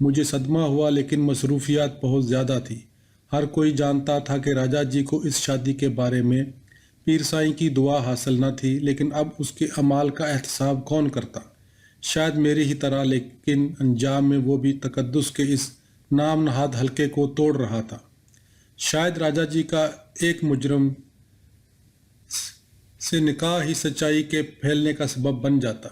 مجھے صدمہ ہوا، لیکن مصروفیات بہت زیادہ تھی۔ ہر کوئی جانتا تھا کہ راجا جی کو اس شادی کے بارے میں پیر سائیں کی دعا حاصل نہ تھی، لیکن اب اس کے اعمال کا احتساب کون کرتا؟ شاید میری ہی طرح، لیکن انجام میں وہ بھی تقدس کے اس نام نہاد حلقے کو توڑ رہا تھا۔ شاید راجا جی کا ایک مجرم سے نکاح ہی سچائی کے پھیلنے کا سبب بن جاتا۔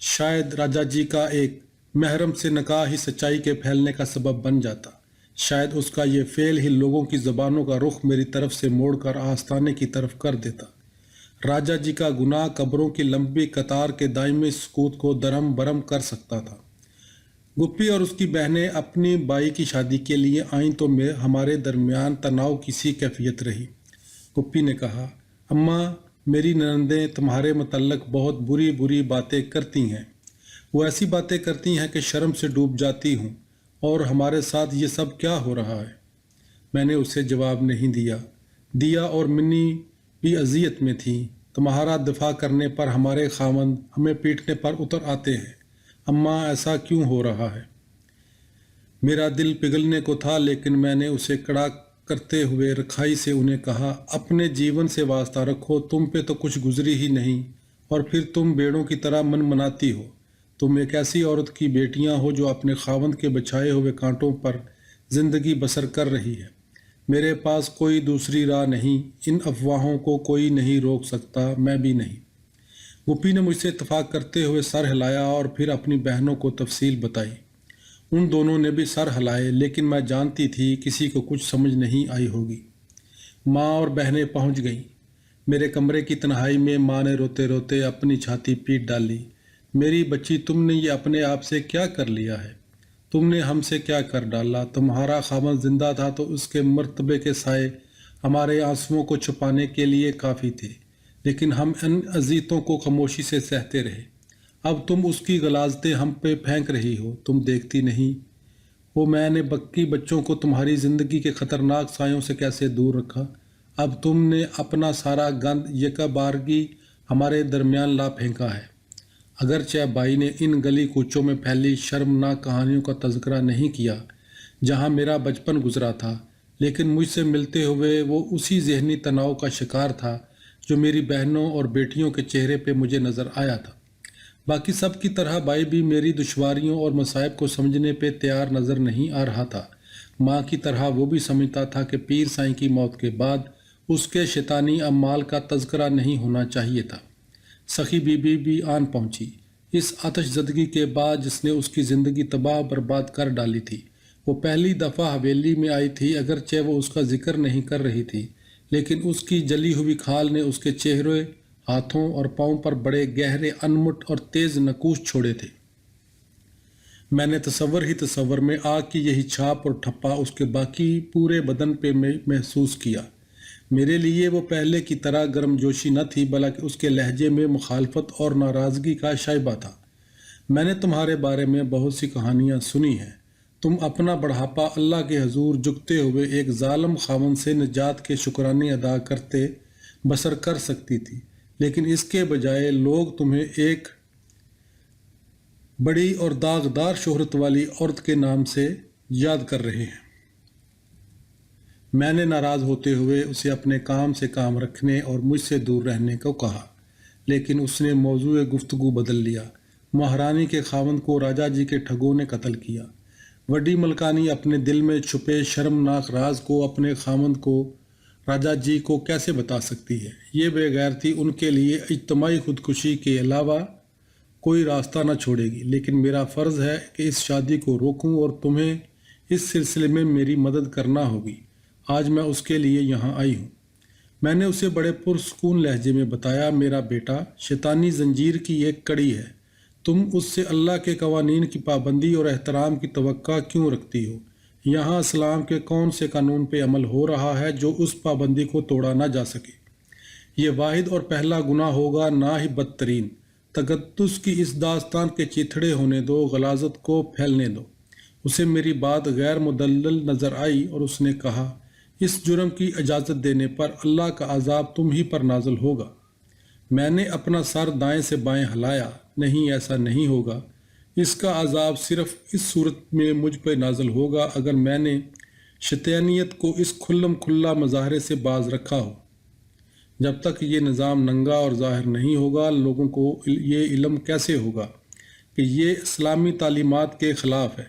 شاید راجا جی کا ایک محرم سے نکاح ہی سچائی کے پھیلنے کا سبب بن جاتا۔ شاید اس کا یہ فعل ہی لوگوں کی زبانوں کا رخ میری طرف سے موڑ کر آستانے کی طرف کر دیتا۔ راجا جی کا گناہ قبروں کی لمبی قطار کے دائمی سکوت کو درہم برہم کر سکتا تھا۔ گپی اور اس کی بہنیں اپنی بائی کی شادی کے لیے آئیں تو ہمارے درمیان تناؤ کی سی کیفیت رہی۔ گپی نے کہا، اماں، میری ننندیں تمہارے متعلق بہت بری بری باتیں کرتی ہیں۔ وہ ایسی باتیں کرتی ہیں کہ شرم سے ڈوب جاتی ہوں، اور ہمارے ساتھ یہ سب کیا ہو رہا ہے؟ میں نے اسے جواب نہیں دیا اور منی بھی اذیت میں تھی۔ تمہارا دفاع کرنے پر ہمارے خاوند ہمیں پیٹنے پر اتر آتے ہیں۔ اماں، ایسا کیوں ہو رہا ہے؟ میرا دل پگھلنے کو تھا، لیکن میں نے اسے کڑا کرتے ہوئے رکھائی سے انہیں کہا، اپنے جیون سے واسطہ رکھو، تم پہ تو کچھ گزری ہی نہیں، اور پھر تم بیڑوں کی طرح من مناتی ہو۔ تم ایک ایسی عورت کی بیٹیاں ہو جو اپنے خاوند کے بچھائے ہوئے کانٹوں پر زندگی بسر کر رہی ہے۔ میرے پاس کوئی دوسری راہ نہیں، ان افواہوں کو کوئی نہیں روک سکتا، میں بھی نہیں۔ گپی نے مجھ سے اتفاق کرتے ہوئے سر ہلایا اور پھر اپنی بہنوں کو تفصیل بتائی۔ ان دونوں نے بھی سر ہلائے، لیکن میں جانتی تھی کسی کو کچھ سمجھ نہیں آئی ہوگی۔ ماں اور بہنیں پہنچ گئیں۔ میرے کمرے کی تنہائی میں ماں نے روتے روتے اپنی چھاتی پیٹ ڈالی۔ میری بچی، تم نے یہ اپنے آپ سے کیا کر لیا ہے؟ تم نے ہم سے کیا کر ڈالا؟ تمہارا خاوند زندہ تھا تو اس کے مرتبے کے سائے ہمارے آنسوؤں کو چھپانے کے لیے کافی تھے، لیکن ہم ان اذیتوں کو خاموشی سے سہتے رہے۔ اب تم اس کی غلاظتیں ہم پہ پھینک رہی ہو، تم دیکھتی نہیں وہ میں نے بکی بچوں کو تمہاری زندگی کے خطرناک سایوں سے کیسے دور رکھا؟ اب تم نے اپنا سارا گند یکا بارگی ہمارے درمیان لا پھینکا ہے۔ اگرچہ بائی نے ان گلی کوچوں میں پھیلی شرمناک کہانیوں کا تذکرہ نہیں کیا جہاں میرا بچپن گزرا تھا، لیکن مجھ سے ملتے ہوئے وہ اسی ذہنی تناؤ کا شکار تھا جو میری بہنوں اور بیٹیوں کے چہرے پہ مجھے نظر آیا تھا۔ باقی سب کی طرح بائی بھی میری دشواریوں اور مصائب کو سمجھنے پہ تیار نظر نہیں آ رہا تھا۔ ماں کی طرح وہ بھی سمجھتا تھا کہ پیر سائیں کی موت کے بعد اس کے شیطانی اعمال کا تذکرہ نہیں ہونا چاہیے تھا۔ سخی بی بی بھی آن پہنچی، اس آتش زدگی کے بعد جس نے اس کی زندگی تباہ برباد کر ڈالی تھی۔ وہ پہلی دفعہ حویلی میں آئی تھی، اگرچہ وہ اس کا ذکر نہیں کر رہی تھی، لیکن اس کی جلی ہوئی کھال نے اس کے چہرے، ہاتھوں اور پاؤں پر بڑے گہرے انمٹ اور تیز نقوش چھوڑے تھے۔ میں نے تصور میں آگ کی یہی چھاپ اور ٹھپا اس کے باقی پورے بدن پہ محسوس کیا۔ میرے لیے وہ پہلے کی طرح گرم جوشی نہ تھی، بلکہ اس کے لہجے میں مخالفت اور ناراضگی کا شائبہ تھا۔ میں نے تمہارے بارے میں بہت سی کہانیاں سنی ہیں۔ تم اپنا بڑھاپا اللہ کے حضور جھکتے ہوئے ایک ظالم خاوند سے نجات کے شکرانے ادا کرتے بسر کر سکتی تھی، لیکن اس کے بجائے لوگ تمہیں ایک بڑی اور داغدار شہرت والی عورت کے نام سے یاد کر رہے ہیں۔ میں نے ناراض ہوتے ہوئے اسے اپنے کام سے کام رکھنے اور مجھ سے دور رہنے کو کہا، لیکن اس نے موضوع گفتگو بدل لیا۔ مہارانی کے خاوند کو راجا جی کے ٹھگوں نے قتل کیا۔ وڈی ملکانی اپنے دل میں چھپے شرمناک راز کو اپنے خاوند کو، راجا جی کو کیسے بتا سکتی ہے؟ یہ بے غیرتی ان کے لیے اجتماعی خودکشی کے علاوہ کوئی راستہ نہ چھوڑے گی، لیکن میرا فرض ہے کہ اس شادی کو روکوں اور تمہیں اس سلسلے میں میری مدد کرنا ہوگی۔ آج میں اس کے لیے یہاں آئی ہوں۔ میں نے اسے بڑے پرسکون لہجے میں بتایا، میرا بیٹا شیطانی زنجیر کی ایک کڑی ہے۔ تم اس سے اللہ کے قوانین کی پابندی اور احترام کی توقع کیوں رکھتی ہو؟ یہاں اسلام کے کون سے قانون پہ عمل ہو رہا ہے جو اس پابندی کو توڑا نہ جا سکے؟ یہ واحد اور پہلا گناہ ہوگا، نہ ہی بدترین۔ تقدس کی اس داستان کے چیتھڑے ہونے دو، غلاظت کو پھیلنے دو۔ اسے میری بات غیر مدلل نظر آئی اور اس نے کہا، اس جرم کی اجازت دینے پر اللہ کا عذاب تم ہی پر نازل ہوگا۔ میں نے اپنا سر دائیں سے بائیں ہلایا، نہیں، ایسا نہیں ہوگا۔ اس کا عذاب صرف اس صورت میں مجھ پر نازل ہوگا اگر میں نے شیطانیت کو اس کھلم کھلا مظاہرے سے باز رکھا ہو۔ جب تک یہ نظام ننگا اور ظاہر نہیں ہوگا، لوگوں کو یہ علم کیسے ہوگا کہ یہ اسلامی تعلیمات کے خلاف ہے؟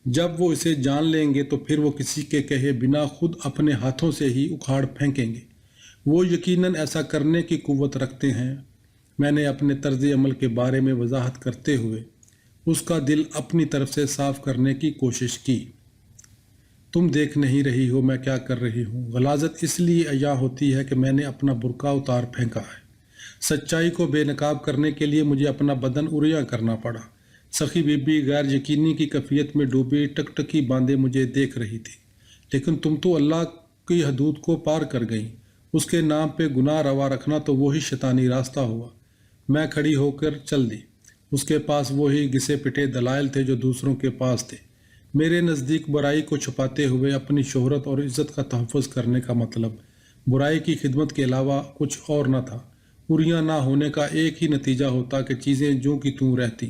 جب وہ اسے جان لیں گے تو پھر وہ کسی کے کہے بنا خود اپنے ہاتھوں سے ہی اکھاڑ پھینکیں گے۔ وہ یقیناً ایسا کرنے کی قوت رکھتے ہیں۔ میں نے اپنے طرز عمل کے بارے میں وضاحت کرتے ہوئے اس کا دل اپنی طرف سے صاف کرنے کی کوشش کی۔ تم دیکھ نہیں رہی ہو میں کیا کر رہی ہوں۔ غلاظت اس لیے عیاں ہوتی ہے کہ میں نے اپنا برقع اتار پھینکا ہے۔ سچائی کو بے نقاب کرنے کے لیے مجھے اپنا بدن عریاں کرنا پڑا۔ سخی بی بی غیر یقینی کی کیفیت میں ڈوبی ٹکٹکی باندھے مجھے دیکھ رہی تھی۔ لیکن تم تو اللہ کی حدود کو پار کر گئیں۔ اس کے نام پہ گناہ روا رکھنا تو وہی شیطانی راستہ ہوا۔ میں کھڑی ہو کر چل دی۔ اس کے پاس وہی گھسے پٹے دلائل تھے جو دوسروں کے پاس تھے۔ میرے نزدیک برائی کو چھپاتے ہوئے اپنی شہرت اور عزت کا تحفظ کرنے کا مطلب برائی کی خدمت کے علاوہ کچھ اور نہ تھا۔ عریاں نہ ہونے کا ایک ہی نتیجہ ہوتا کہ چیزیں جوں کی توں رہتی۔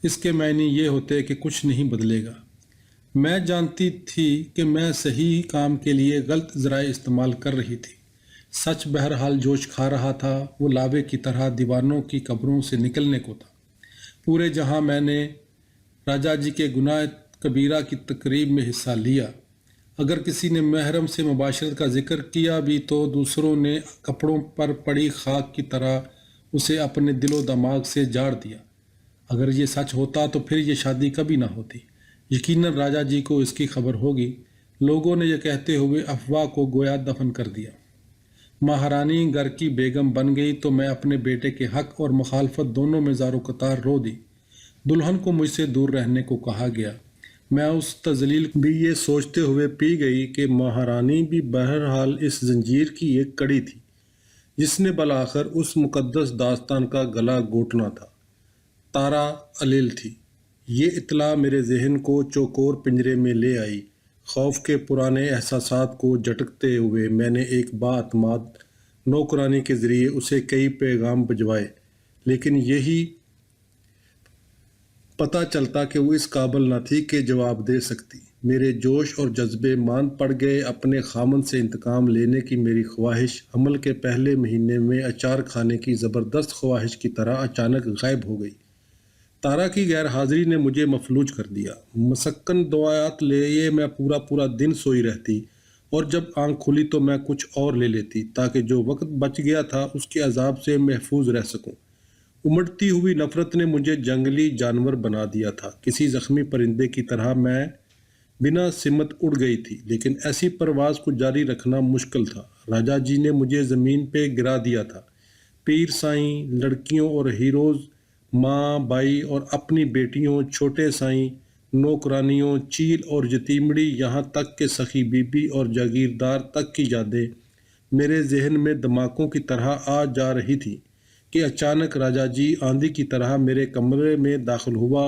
اس کے معنی یہ ہوتے کہ کچھ نہیں بدلے گا۔ میں جانتی تھی کہ میں صحیح کام کے لیے غلط ذرائع استعمال کر رہی تھی۔ سچ بہرحال جوش کھا رہا تھا، وہ لاوے کی طرح دیوانوں کی قبروں سے نکلنے کو تھا۔ پورے جہاں میں نے راجا جی کے گناہ کبیرہ کی تقریب میں حصہ لیا۔ اگر کسی نے محرم سے مباشرت کا ذکر کیا بھی تو دوسروں نے کپڑوں پر پڑی خاک کی طرح اسے اپنے دل و دماغ سے جاڑ دیا۔ اگر یہ سچ ہوتا تو پھر یہ شادی کبھی نہ ہوتی۔ یقیناً راجا جی کو اس کی خبر ہوگی۔ لوگوں نے یہ کہتے ہوئے افواہ کو گویا دفن کر دیا۔ مہارانی گھر کی بیگم بن گئی تو میں اپنے بیٹے کے حق اور مخالفت دونوں میں زار و قطار رو دی۔ دلہن کو مجھ سے دور رہنے کو کہا گیا۔ میں اس تذلیل بھی یہ سوچتے ہوئے پی گئی کہ مہارانی بھی بہرحال اس زنجیر کی ایک کڑی تھی جس نے بالآخر اس مقدس داستان کا گلا گھونٹنا تھا۔ تارا علیل تھی۔ یہ اطلاع میرے ذہن کو چوکور پنجرے میں لے آئی۔ خوف کے پرانے احساسات کو جھٹکتے ہوئے میں نے ایک بااعتماد نوکرانی کے ذریعے اسے کئی پیغام بھجوائے، لیکن یہی پتہ چلتا کہ وہ اس قابل نہ تھی کہ جواب دے سکتی۔ میرے جوش اور جذبے ماند پڑ گئے۔ اپنے خامن سے انتقام لینے کی میری خواہش حمل کے پہلے مہینے میں اچار کھانے کی زبردست خواہش کی طرح اچانک غائب ہو گئی۔ تارا کی غیر حاضری نے مجھے مفلوج کر دیا۔ مسکن دعایات لیے میں پورا دن سوئی رہتی اور جب آنکھ کھلی تو میں کچھ اور لے لیتی تاکہ جو وقت بچ گیا تھا اس کے عذاب سے محفوظ رہ سکوں۔ امڑتی ہوئی نفرت نے مجھے جنگلی جانور بنا دیا تھا۔ کسی زخمی پرندے کی طرح میں بنا سمت اڑ گئی تھی، لیکن ایسی پرواز کو جاری رکھنا مشکل تھا۔ راجا جی نے مجھے زمین پہ گرا دیا تھا۔ پیر سائیں، لڑکیوں اور ہیروز، ماں بائی اور اپنی بیٹیوں، چھوٹے سائیں، نوکرانیوں، چیل اور جتیمڑی، یہاں تک کہ سخی بی بی اور جاگیردار تک کی یادیں میرے ذہن میں دھماکوں کی طرح آ جا رہی تھی کہ اچانک راجا جی آندھی کی طرح میرے کمرے میں داخل ہوا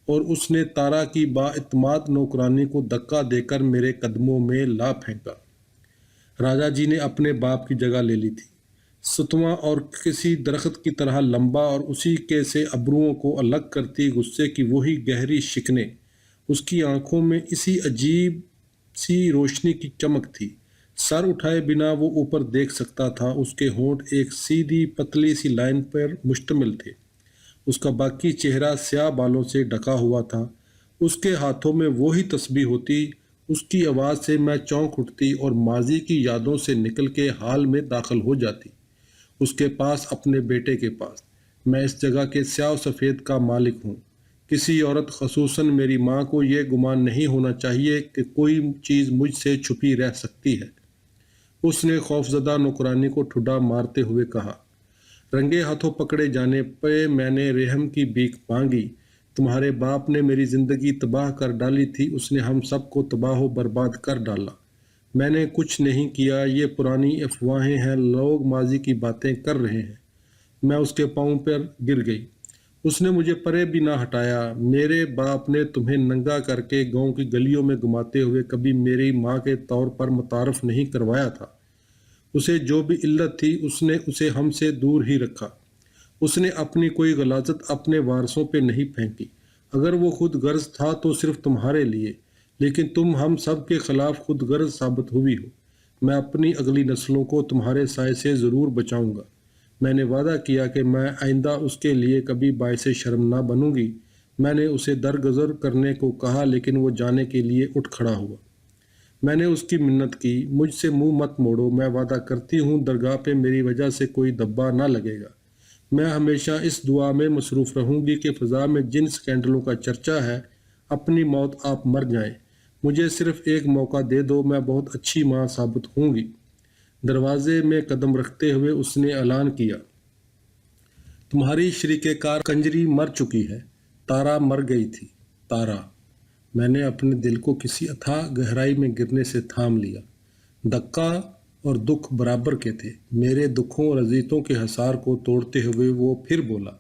اور اس نے تارا کی بااعتماد نوکرانی کو دھکا دے کر میرے قدموں میں لا پھینکا۔ راجا جی نے اپنے باپ کی جگہ لے لی تھی، ستواں اور کسی درخت کی طرح لمبا، اور اسی کے سے ابروؤں کو الگ کرتی غصے کی وہی گہری شکنیں۔ اس کی آنکھوں میں اسی عجیب سی روشنی کی چمک تھی۔ سر اٹھائے بنا وہ اوپر دیکھ سکتا تھا۔ اس کے ہونٹ ایک سیدھی پتلی سی لائن پر مشتمل تھے۔ اس کا باقی چہرہ سیاہ بالوں سے ڈھکا ہوا تھا۔ اس کے ہاتھوں میں وہی تسبیح ہوتی۔ اس کی آواز سے میں چونک اٹھتی اور ماضی کی یادوں سے نکل کے حال میں داخل ہو جاتی۔ اس کے پاس، اپنے بیٹے کے پاس۔ میں اس جگہ کے سیاہ و سفید کا مالک ہوں۔ کسی عورت، خصوصاً میری ماں کو یہ گمان نہیں ہونا چاہیے کہ کوئی چیز مجھ سے چھپی رہ سکتی ہے۔ اس نے خوفزدہ نوکرانی کو ٹھڈا مارتے ہوئے کہا۔ رنگے ہاتھوں پکڑے جانے پہ میں نے رحم کی بھیک مانگی۔ تمہارے باپ نے میری زندگی تباہ کر ڈالی تھی، اس نے ہم سب کو تباہ و برباد کر ڈالا۔ میں نے کچھ نہیں کیا، یہ پرانی افواہیں ہیں، لوگ ماضی کی باتیں کر رہے ہیں۔ میں اس کے پاؤں پر گر گئی۔ اس نے مجھے پرے بھی نہ ہٹایا۔ میرے باپ نے تمہیں ننگا کر کے گاؤں کی گلیوں میں گھماتے ہوئے کبھی میری ماں کے طور پر متعارف نہیں کروایا تھا۔ اسے جو بھی علت تھی اس نے اسے ہم سے دور ہی رکھا۔ اس نے اپنی کوئی غلاظت اپنے وارثوں پہ نہیں پھینکی۔ اگر وہ خود غرض تھا تو صرف تمہارے لیے، لیکن تم ہم سب کے خلاف خود غرض ثابت ہوئی ہو۔ میں اپنی اگلی نسلوں کو تمہارے سائے سے ضرور بچاؤں گا۔ میں نے وعدہ کیا کہ میں آئندہ اس کے لیے کبھی باعث شرم نہ بنوں گی۔ میں نے اسے درگزر کرنے کو کہا لیکن وہ جانے کے لیے اٹھ کھڑا ہوا۔ میں نے اس کی منت کی، مجھ سے منہ مت موڑو، میں وعدہ کرتی ہوں درگاہ پہ میری وجہ سے کوئی دبا نہ لگے گا۔ میں ہمیشہ اس دعا میں مصروف رہوں گی کہ فضا میں جن سکینڈلوں کا چرچا ہے، اپنی موت آپ مر جائیں۔ مجھے صرف ایک موقع دے دو، میں بہت اچھی ماں ثابت ہوں گی۔ دروازے میں قدم رکھتے ہوئے اس نے اعلان کیا، تمہاری شریک کار کنجری مر چکی ہے۔ تارا مر گئی تھی۔ تارا۔ میں نے اپنے دل کو کسی اتھاہ گہرائی میں گرنے سے تھام لیا۔ دھکا اور دکھ برابر کے تھے۔ میرے دکھوں اور اذیتوں کے حصار کو توڑتے ہوئے وہ پھر بولا،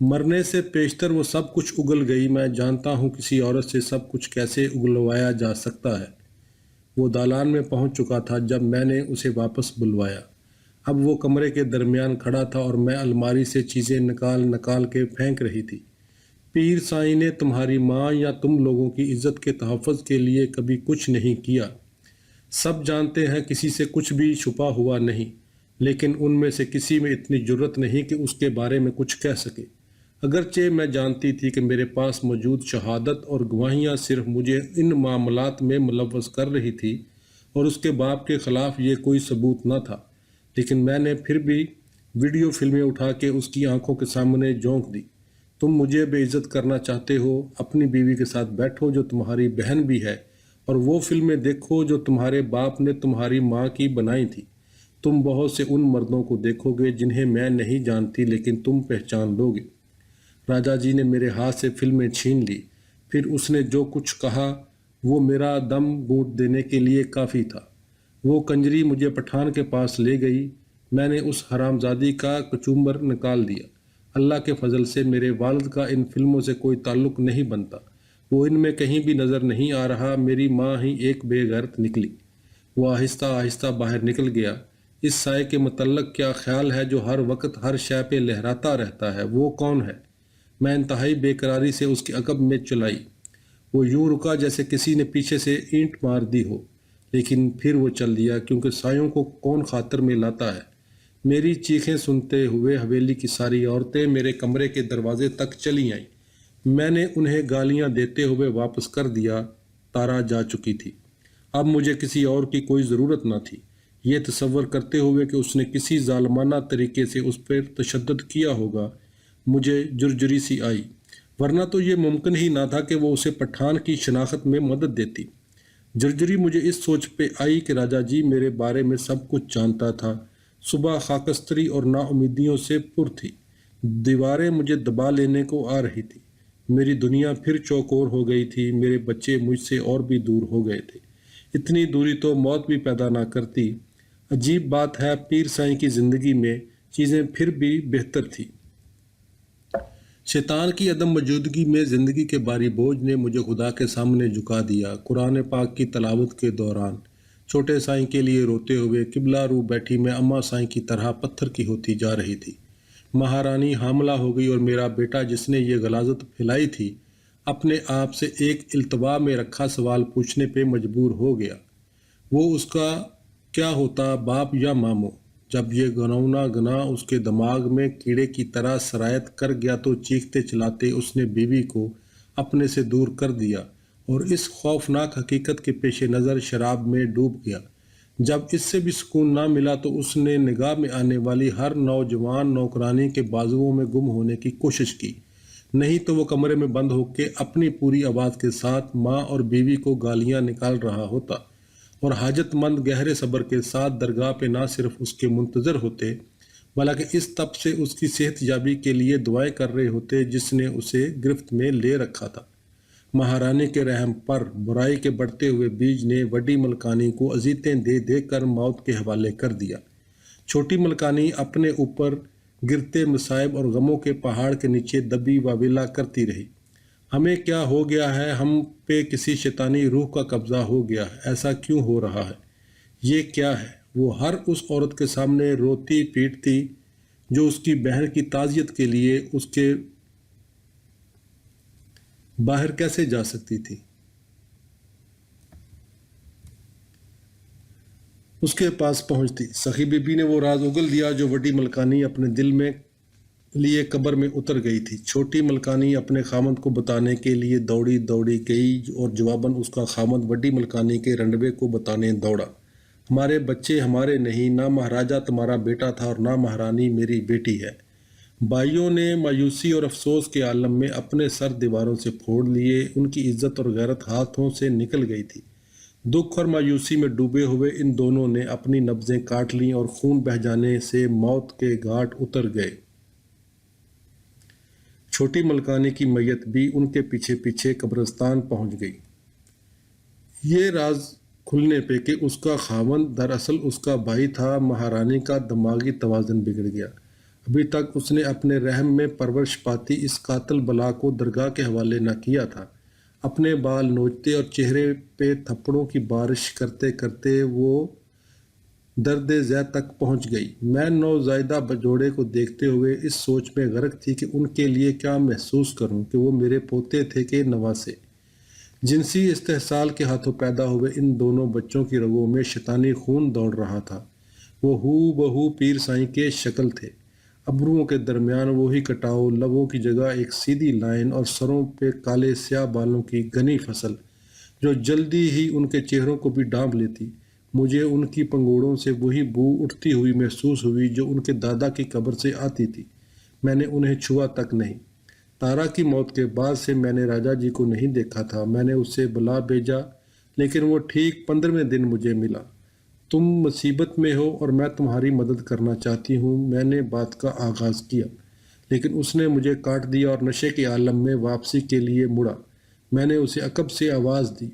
مرنے سے پیشتر وہ سب کچھ اگل گئی۔ میں جانتا ہوں کسی عورت سے سب کچھ کیسے اگلوایا جا سکتا ہے۔ وہ دالان میں پہنچ چکا تھا جب میں نے اسے واپس بلوایا۔ اب وہ کمرے کے درمیان کھڑا تھا اور میں الماری سے چیزیں نکال کے پھینک رہی تھی۔ پیر سائیں نے تمہاری ماں یا تم لوگوں کی عزت کے تحفظ کے لیے کبھی کچھ نہیں کیا۔ سب جانتے ہیں کسی سے کچھ بھی چھپا ہوا نہیں، لیکن ان میں سے کسی میں اتنی جرت نہیں کہ اس کے بارے میں کچھ کہہ سکے۔ اگرچہ میں جانتی تھی کہ میرے پاس موجود شہادت اور گواہیاں صرف مجھے ان معاملات میں ملوث کر رہی تھی اور اس کے باپ کے خلاف یہ کوئی ثبوت نہ تھا، لیکن میں نے پھر بھی ویڈیو فلمیں اٹھا کے اس کی آنکھوں کے سامنے جھونک دی۔ تم مجھے بے عزت کرنا چاہتے ہو، اپنی بیوی کے ساتھ بیٹھو جو تمہاری بہن بھی ہے، اور وہ فلمیں دیکھو جو تمہارے باپ نے تمہاری ماں کی بنائی تھی۔ تم بہت سے ان مردوں کو دیکھو گے جنہیں میں نہیں جانتی، لیکن تم پہچان لو گے۔ راجا جی نے میرے ہاتھ سے فلمیں چھین لی۔ پھر اس نے جو کچھ کہا وہ میرا دم گھونٹ دینے کے لیے کافی تھا۔ وہ کنجری مجھے پٹھان کے پاس لے گئی۔ میں نے اس حرام زادی کا کچومبر نکال دیا۔ اللہ کے فضل سے میرے والد کا ان فلموں سے کوئی تعلق نہیں بنتا۔ وہ ان میں کہیں بھی نظر نہیں آ رہا۔ میری ماں ہی ایک بے غیرت نکلی۔ وہ آہستہ آہستہ باہر نکل گیا۔ اس سائے کے متعلق کیا خیال ہے جو ہر وقت ہر شے پہ لہراتا رہتا ہے؟ وہ کون ہے؟ میں انتہائی بے قراری سے اس کے عقب میں چلائی۔ وہ یوں رکا جیسے کسی نے پیچھے سے اینٹ مار دی ہو، لیکن پھر وہ چل دیا، کیونکہ سایوں کو کون خاطر میں لاتا ہے۔ میری چیخیں سنتے ہوئے حویلی کی ساری عورتیں میرے کمرے کے دروازے تک چلی آئیں۔ میں نے انہیں گالیاں دیتے ہوئے واپس کر دیا۔ تارا جا چکی تھی۔ اب مجھے کسی اور کی کوئی ضرورت نہ تھی۔ یہ تصور کرتے ہوئے کہ اس نے کسی ظالمانہ طریقے سے اس پر تشدد کیا ہوگا، مجھے جرجری سی آئی، ورنہ تو یہ ممکن ہی نہ تھا کہ وہ اسے پٹھان کی شناخت میں مدد دیتی۔ جرجری مجھے اس سوچ پہ آئی کہ راجا جی میرے بارے میں سب کچھ جانتا تھا۔ صبح خاکستری اور نا امیدیوں سے پر تھی۔ دیواریں مجھے دبا لینے کو آ رہی تھی۔ میری دنیا پھر چوکور ہو گئی تھی۔ میرے بچے مجھ سے اور بھی دور ہو گئے تھے۔ اتنی دوری تو موت بھی پیدا نہ کرتی۔ عجیب بات ہے، پیر سائیں کی زندگی میں چیزیں پھر بھی بہتر تھی۔ شیطان کی عدم موجودگی میں زندگی کے بھاری بوجھ نے مجھے خدا کے سامنے جھکا دیا۔ قرآن پاک کی تلاوت کے دوران چھوٹے سائیں کے لیے روتے ہوئے قبلہ رو بیٹھی میں اماں سائیں کی طرح پتھر کی ہوتی جا رہی تھی۔ مہارانی حاملہ ہو گئی اور میرا بیٹا جس نے یہ غلاظت پھیلائی تھی اپنے آپ سے ایک التوا میں رکھا سوال پوچھنے پہ مجبور ہو گیا۔ وہ اس کا کیا ہوتا، باپ یا ماموں؟ جب یہ گنونا گناہ اس کے دماغ میں کیڑے کی طرح سرایت کر گیا تو چیختے چلاتے اس نے بیوی کو اپنے سے دور کر دیا اور اس خوفناک حقیقت کے پیش نظر شراب میں ڈوب گیا۔ جب اس سے بھی سکون نہ ملا تو اس نے نگاہ میں آنے والی ہر نوجوان نوکرانی کے بازوؤں میں گم ہونے کی کوشش کی، نہیں تو وہ کمرے میں بند ہو کے اپنی پوری آواز کے ساتھ ماں اور بیوی کو گالیاں نکال رہا ہوتا، اور حاجت مند گہرے صبر کے ساتھ درگاہ پہ نہ صرف اس کے منتظر ہوتے بلکہ اس تب سے اس کی صحت یابی کے لیے دعائیں کر رہے ہوتے جس نے اسے گرفت میں لے رکھا تھا۔ مہارانی کے رحم پر برائی کے بڑھتے ہوئے بیج نے وڈی ملکانی کو اذیتیں دے دے کر موت کے حوالے کر دیا۔ چھوٹی ملکانی اپنے اوپر گرتے مصائب اور غموں کے پہاڑ کے نیچے دبی واویلا کرتی رہی۔ ہمیں کیا ہو گیا ہے؟ ہم پہ کسی شیطانی روح کا قبضہ ہو گیا ہے۔ ایسا کیوں ہو رہا ہے؟ یہ کیا ہے؟ وہ ہر اس عورت کے سامنے روتی پیٹتی جو اس کی بہن کی تعزیت کے لیے اس کے باہر کیسے جا سکتی تھی؟ اس کے پاس پہنچتی سخی بی بی نے وہ راز اگل دیا جو وڈی ملکانی اپنے دل میں لیے قبر میں اتر گئی تھی۔ چھوٹی ملکانی اپنے خامند کو بتانے کے لیے دوڑی گئی اور جواباً اس کا خامند وڈی ملکانی کے رنڈبے کو بتانے دوڑا۔ ہمارے بچے ہمارے نہیں، نہ مہاراجہ تمہارا بیٹا تھا اور نہ مہارانی میری بیٹی ہے۔ بھائیوں نے مایوسی اور افسوس کے عالم میں اپنے سر دیواروں سے پھوڑ لیے، ان کی عزت اور غیرت ہاتھوں سے نکل گئی تھی۔ دکھ اور مایوسی میں ڈوبے ہوئے ان دونوں نے اپنی نبضیں کاٹ لیں اور خون بہہ جانے سے موت کے گھاٹ اتر گئے۔ چھوٹی ملکانی کی میت بھی ان کے پیچھے پیچھے قبرستان پہنچ گئی۔ یہ راز کھلنے پہ کہ اس کا خاوند دراصل اس کا بھائی تھا، مہارانی کا دماغی توازن بگڑ گیا۔ ابھی تک اس نے اپنے رحم میں پرورش پاتی اس قاتل بلا کو درگاہ کے حوالے نہ کیا تھا۔ اپنے بال نوچتے اور چہرے پہ تھپڑوں کی بارش کرتے کرتے وہ درد ذہ تک پہنچ گئی۔ میں نوزائیدہ جوڑے کو دیکھتے ہوئے اس سوچ میں غرق تھی کہ ان کے لیے کیا محسوس کروں کہ وہ میرے پوتے تھے کہ نواسے۔ جنسی استحصال کے ہاتھوں پیدا ہوئے ان دونوں بچوں کی رگوں میں شیطانی خون دوڑ رہا تھا۔ وہ ہو بہو پیر سائیں کے شکل تھے، ابروؤں کے درمیان وہی کٹاؤ، لبوں کی جگہ ایک سیدھی لائن اور سروں پہ کالے سیاہ بالوں کی گھنی فصل جو جلدی ہی ان کے چہروں کو بھی ڈانپ لیتی۔ مجھے ان کی پنگوڑوں سے وہی بو اٹھتی ہوئی محسوس ہوئی جو ان کے دادا کی قبر سے آتی تھی۔ میں نے انہیں چھوا تک نہیں۔ تارا کی موت کے بعد سے میں نے راجا جی کو نہیں دیکھا تھا۔ میں نے اسے بلا بھیجا لیکن وہ ٹھیک 15ویں دن مجھے ملا۔ تم مصیبت میں ہو اور میں تمہاری مدد کرنا چاہتی ہوں، میں نے بات کا آغاز کیا، لیکن اس نے مجھے کاٹ دیا اور نشے کے عالم میں واپسی کے لیے مڑا۔ میں نے اسے عقب سے آواز دی،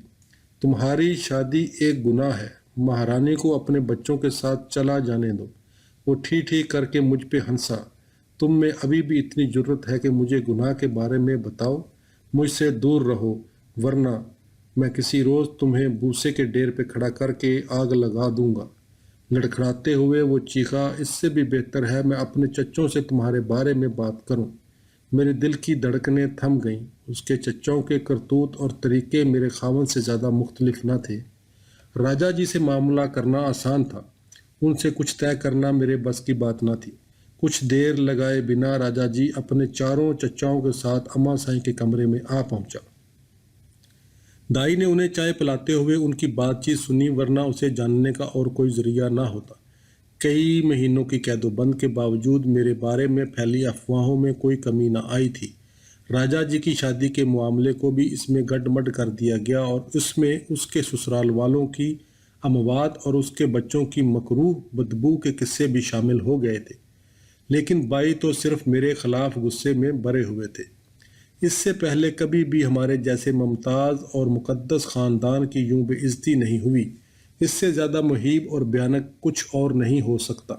تمہاری شادی ایک گناہ ہے، مہارانی کو اپنے بچوں کے ساتھ چلا جانے دو۔ وہ ٹھی ٹھی کر کے مجھ پہ ہنسا، تم میں ابھی بھی اتنی جرت ہے کہ مجھے گناہ کے بارے میں بتاؤ؟ مجھ سے دور رہو ورنہ میں کسی روز تمہیں بوسے کے ڈیر پہ کھڑا کر کے آگ لگا دوں گا۔ لڑکھڑاتے ہوئے وہ چیخا، اس سے بھی بہتر ہے میں اپنے چچوں سے تمہارے بارے میں بات کروں۔ میرے دل کی دھڑکنیں تھم گئیں۔ اس کے چچوں کے کرتوت اور طریقے میرے خاوند سے زیادہ مختلف نہ تھے۔ راجا جی سے معاملہ کرنا آسان تھا، ان سے کچھ طے کرنا میرے بس کی بات نہ تھی۔ کچھ دیر لگائے بنا راجا جی اپنے چاروں چچاؤں کے ساتھ اماں سائیں کے کمرے میں آ پہنچا۔ دائی نے انہیں چائے پلاتے ہوئے ان کی بات چیت سنی، ورنہ اسے جاننے کا اور کوئی ذریعہ نہ ہوتا۔ کئی مہینوں کی قید و بند کے باوجود میرے بارے میں پھیلی افواہوں میں کوئی کمی نہ آئی تھی۔ راجا جی کی شادی کے معاملے کو بھی اس میں گڈ مڈ کر دیا گیا اور اس میں اس کے سسرال والوں کی اموات اور اس کے بچوں کی مکروہ بدبو کے قصے بھی شامل ہو گئے تھے۔ لیکن بائی تو صرف میرے خلاف غصے میں بھرے ہوئے تھے۔ اس سے پہلے کبھی بھی ہمارے جیسے ممتاز اور مقدس خاندان کی یوں بے عزتی نہیں ہوئی۔ اس سے زیادہ مہیب اور بھیانک کچھ اور نہیں ہو سکتا۔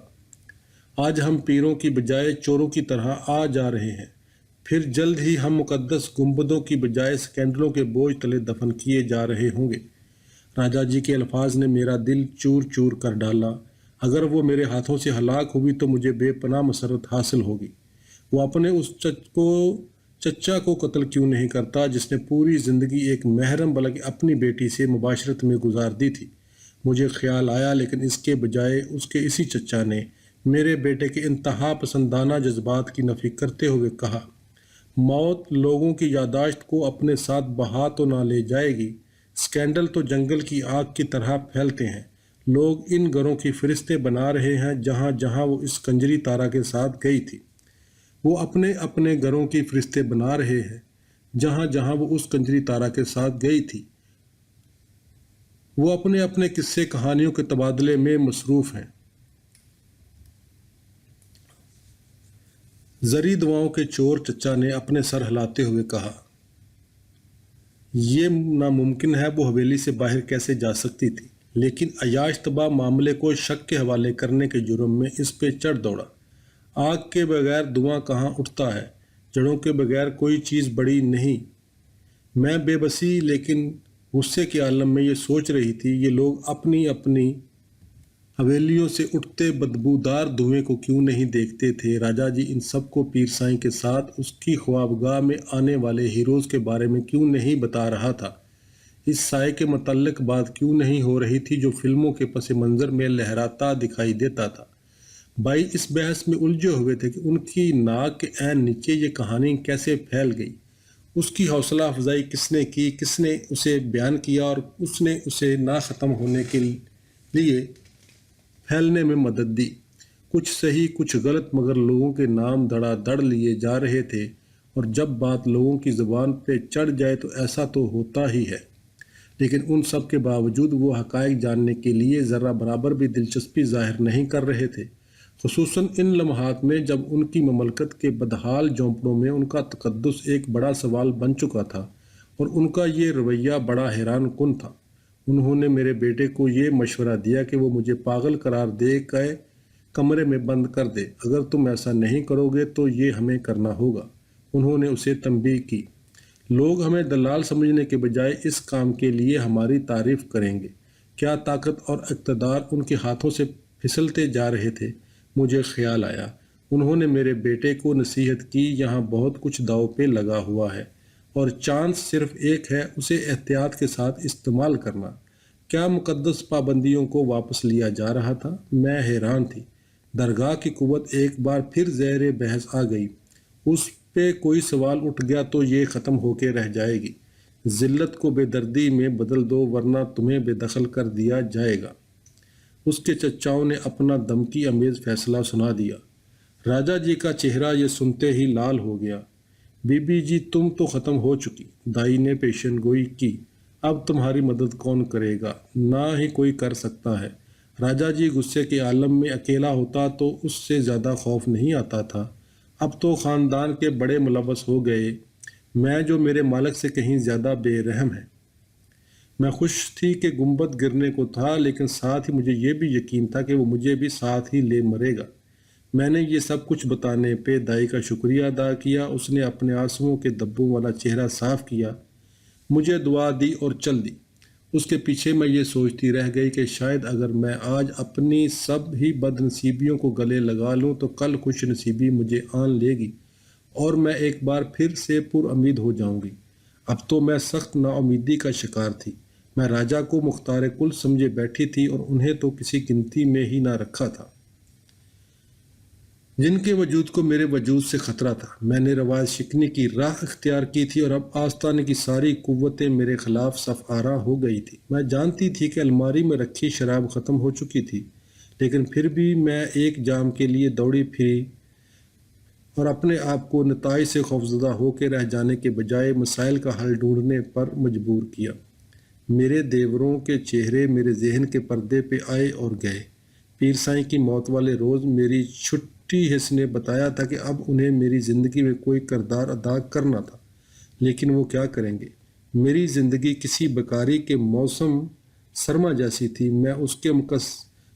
آج ہم پیروں کی بجائے چوروں کی طرح آ جا رہے ہیں، پھر جلد ہی ہم مقدس گنبدوں کی بجائے سکینڈلوں کے بوجھ تلے دفن کیے جا رہے ہوں گے۔ راجا جی کے الفاظ نے میرا دل چور چور کر ڈالا۔ اگر وہ میرے ہاتھوں سے ہلاک ہوئی تو مجھے بے پناہ مسرت حاصل ہوگی۔ وہ اپنے اس چچا کو قتل کیوں نہیں کرتا جس نے پوری زندگی ایک محرم بلکہ اپنی بیٹی سے مباشرت میں گزار دی تھی؟ مجھے خیال آیا، لیکن اس کے بجائے اس کے اسی چچا نے میرے بیٹے کے انتہا پسندانہ جذبات کی نفی کرتے ہوئے کہا، موت لوگوں کی یادداشت کو اپنے ساتھ بہا تو نہ لے جائے گی، سکینڈل تو جنگل کی آگ کی طرح پھیلتے ہیں، لوگ ان گھروں کی فہرستیں بنا رہے ہیں جہاں جہاں وہ اس کنجری تارا کے ساتھ گئی تھی۔ وہ اپنے اپنے گھروں کی فہرستیں بنا رہے ہیں جہاں جہاں وہ اس کنجری تارا کے ساتھ گئی تھی۔ وہ اپنے اپنے قصے کہانیوں کے تبادلے میں مصروف ہیں۔ زری دواؤں کے چور چچا نے اپنے سر ہلاتے ہوئے کہا، یہ ناممکن ہے، وہ حویلی سے باہر کیسے جا سکتی تھی؟ لیکن عیاش طبع معاملے کو شک کے حوالے کرنے کے جرم میں اس پہ چڑھ دوڑا۔ آگ کے بغیر دھواں کہاں اٹھتا ہے؟ جڑوں کے بغیر کوئی چیز بڑی نہیں۔ میں بے بسی لیکن غصے کے عالم میں یہ سوچ رہی تھی، یہ لوگ اپنی اپنی حویلیوں سے اٹھتے بدبودار دھوئیں کو کیوں نہیں دیکھتے تھے؟ راجا جی ان سب کو پیر سائیں کے ساتھ اس کی خوابگاہ میں آنے والے ہیروز کے بارے میں کیوں نہیں بتا رہا تھا؟ اس سائے کے متعلق بات کیوں نہیں ہو رہی تھی جو فلموں کے پس منظر میں لہراتا دکھائی دیتا تھا؟ بھائی اس بحث میں الجھے ہوئے تھے کہ ان کی ناک کے عین نیچے یہ کہانی کیسے پھیل گئی، اس کی حوصلہ افزائی کس نے کی، کس نے اسے بیان کیا اور اس نے اسے نہ ختم ہونے کے لیے پھیلنے میں مدد دی۔ کچھ صحیح کچھ غلط، مگر لوگوں کے نام دڑا دڑ لیے جا رہے تھے، اور جب بات لوگوں کی زبان پہ چڑھ جائے تو ایسا تو ہوتا ہی ہے، لیکن ان سب کے باوجود وہ حقائق جاننے کے لیے ذرہ برابر بھی دلچسپی ظاہر نہیں کر رہے تھے، خصوصاً ان لمحات میں جب ان کی مملکت کے بدحال جھونپڑوں میں ان کا تقدس ایک بڑا سوال بن چکا تھا، اور ان کا یہ رویہ بڑا حیران کن تھا۔ انہوں نے میرے بیٹے کو یہ مشورہ دیا کہ وہ مجھے پاگل قرار دے کے کمرے میں بند کر دے، اگر تم ایسا نہیں کرو گے تو یہ ہمیں کرنا ہوگا۔ انہوں نے اسے تنبیہ کی، لوگ ہمیں دلال سمجھنے کے بجائے اس کام کے لیے ہماری تعریف کریں گے۔ کیا طاقت اور اقتدار ان کے ہاتھوں سے پھسلتے جا رہے تھے؟ مجھے خیال آیا۔ انہوں نے میرے بیٹے کو نصیحت کی، یہاں بہت کچھ داؤ پہ لگا ہوا ہے، اور چانس صرف ایک ہے، اسے احتیاط کے ساتھ استعمال کرنا۔ کیا مقدس پابندیوں کو واپس لیا جا رہا تھا؟ میں حیران تھی۔ درگاہ کی قوت ایک بار پھر زیر بحث آ گئی۔ اس پہ کوئی سوال اٹھ گیا تو یہ ختم ہو کے رہ جائے گی۔ ذلت کو بے دردی میں بدل دو ورنہ تمہیں بے دخل کر دیا جائے گا۔ اس کے چچاؤں نے اپنا دھمکی امیز فیصلہ سنا دیا۔ راجا جی کا چہرہ یہ سنتے ہی لال ہو گیا۔ بی بی جی تم تو ختم ہو چکی، دائی نے پیشن گوئی کی۔ اب تمہاری مدد کون کرے گا؟ نہ ہی کوئی کر سکتا ہے۔ راجا جی غصے کے عالم میں اکیلا ہوتا تو اس سے زیادہ خوف نہیں آتا تھا، اب تو خاندان کے بڑے ملوث ہو گئے، میں جو میرے مالک سے کہیں زیادہ بے رحم ہے۔ میں خوش تھی کہ گنبد گرنے کو تھا، لیکن ساتھ ہی مجھے یہ بھی یقین تھا کہ وہ مجھے بھی ساتھ ہی لے مرے گا۔ میں نے یہ سب کچھ بتانے پہ دائی کا شکریہ ادا کیا۔ اس نے اپنے آنسوؤں کے دبوں والا چہرہ صاف کیا، مجھے دعا دی اور چل دی۔ اس کے پیچھے میں یہ سوچتی رہ گئی کہ شاید اگر میں آج اپنی سب ہی بد نصیبیوں کو گلے لگا لوں تو کل خوش نصیبی مجھے آن لے گی اور میں ایک بار پھر سے پر امید ہو جاؤں گی۔ اب تو میں سخت نا امیدی کا شکار تھی۔ میں راجا کو مختار کل سمجھے بیٹھی تھی اور انہیں تو کسی گنتی میں ہی نہ رکھا تھا، جن کے وجود کو میرے وجود سے خطرہ تھا۔ میں نے روایت شکنی کی راہ اختیار کی تھی اور اب آستانے کی ساری قوتیں میرے خلاف صف آرا ہو گئی تھی۔ میں جانتی تھی کہ الماری میں رکھی شراب ختم ہو چکی تھی، لیکن پھر بھی میں ایک جام کے لیے دوڑی پھری اور اپنے آپ کو نتائج سے خوفزدہ ہو کے رہ جانے کے بجائے مسائل کا حل ڈھونڈنے پر مجبور کیا۔ میرے دیوروں کے چہرے میرے ذہن کے پردے پہ آئے اور گئے۔ پیر سائیں کی موت والے روز میری چھٹی حس نے بتایا تھا کہ اب انہیں میری زندگی میں کوئی کردار ادا کرنا تھا، لیکن وہ کیا کریں گے؟ میری زندگی کسی بیکاری کے موسم سرما جیسی تھی۔ میں اس کے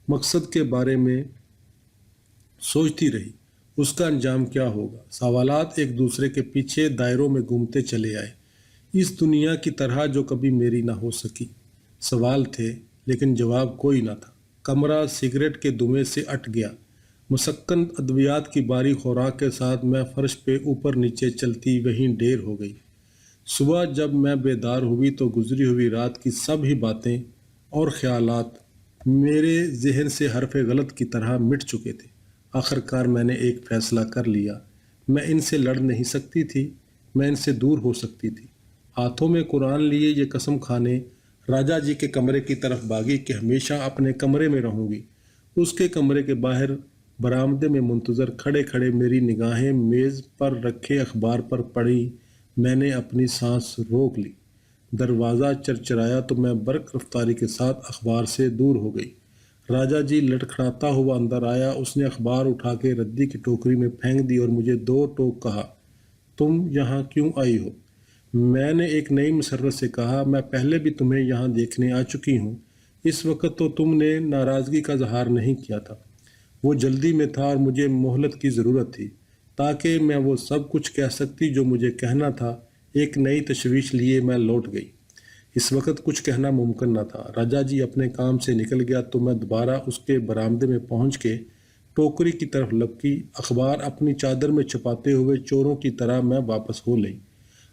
مقصد کے بارے میں سوچتی رہی، اس کا انجام کیا ہوگا؟ سوالات ایک دوسرے کے پیچھے دائروں میں گھومتے چلے آئے، اس دنیا کی طرح جو کبھی میری نہ ہو سکی۔ سوال تھے لیکن جواب کوئی نہ تھا۔ کمرہ سگریٹ کے دھوئیں سے اٹھ گیا۔ مسکن ادویات کی باری خوراک کے ساتھ میں فرش پہ اوپر نیچے چلتی وہیں ڈیر ہو گئی۔ صبح جب میں بیدار ہوئی تو گزری ہوئی رات کی سب ہی باتیں اور خیالات میرے ذہن سے حرف غلط کی طرح مٹ چکے تھے۔ آخر کار میں نے ایک فیصلہ کر لیا۔ میں ان سے لڑ نہیں سکتی تھی، میں ان سے دور ہو سکتی تھی۔ ہاتھوں میں قرآن لیے یہ قسم کھانے راجا جی کے کمرے کی طرف بھاگی کہ ہمیشہ اپنے کمرے میں رہوں گی۔ اس کے کمرے کے باہر برآمدے میں منتظر کھڑے کھڑے میری نگاہیں میز پر رکھے اخبار پر پڑی۔ میں نے اپنی سانس روک لی۔ دروازہ چرچرایا تو میں برق رفتاری کے ساتھ اخبار سے دور ہو گئی۔ راجا جی لڑکھڑاتا ہوا اندر آیا۔ اس نے اخبار اٹھا کے ردی کی ٹوکری میں پھینک دی اور مجھے دو ٹوک کہا، تم یہاں کیوں آئی ہو؟ میں نے ایک نئی مسرت سے کہا، میں پہلے بھی تمہیں یہاں دیکھنے آ چکی ہوں۔ اس وقت تو تم نے ناراضگی کا اظہار نہیں کیا تھا۔ وہ جلدی میں تھا اور مجھے مہلت کی ضرورت تھی تاکہ میں وہ سب کچھ کہہ سکتی جو مجھے کہنا تھا۔ ایک نئی تشویش لیے میں لوٹ گئی۔ اس وقت کچھ کہنا ممکن نہ تھا۔ راجا جی اپنے کام سے نکل گیا تو میں دوبارہ اس کے برآمدے میں پہنچ کے ٹوکری کی طرف لپکی۔ اخبار اپنی چادر میں چھپاتے ہوئے چوروں کی طرح میں واپس ہو لئی۔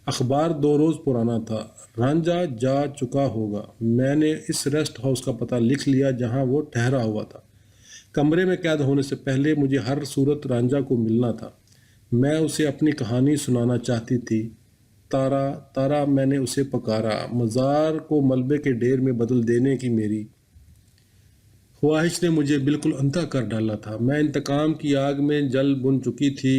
اخبار 2 روز پرانا تھا۔ رانجھا جا چکا ہوگا۔ میں نے اس ریسٹ ہاؤس کا پتہ لکھ لیا جہاں وہ ٹھہرا ہوا تھا۔ کمرے میں قید ہونے سے پہلے مجھے ہر صورت رانجھا کو ملنا تھا۔ میں اسے اپنی کہانی سنانا چاہتی تھی۔ تارا تارا میں نے اسے پکارا۔ مزار کو ملبے کے ڈھیر میں بدل دینے کی میری خواہش نے مجھے بالکل اندھا کر ڈالا تھا۔ میں انتقام کی آگ میں جل بن چکی تھی۔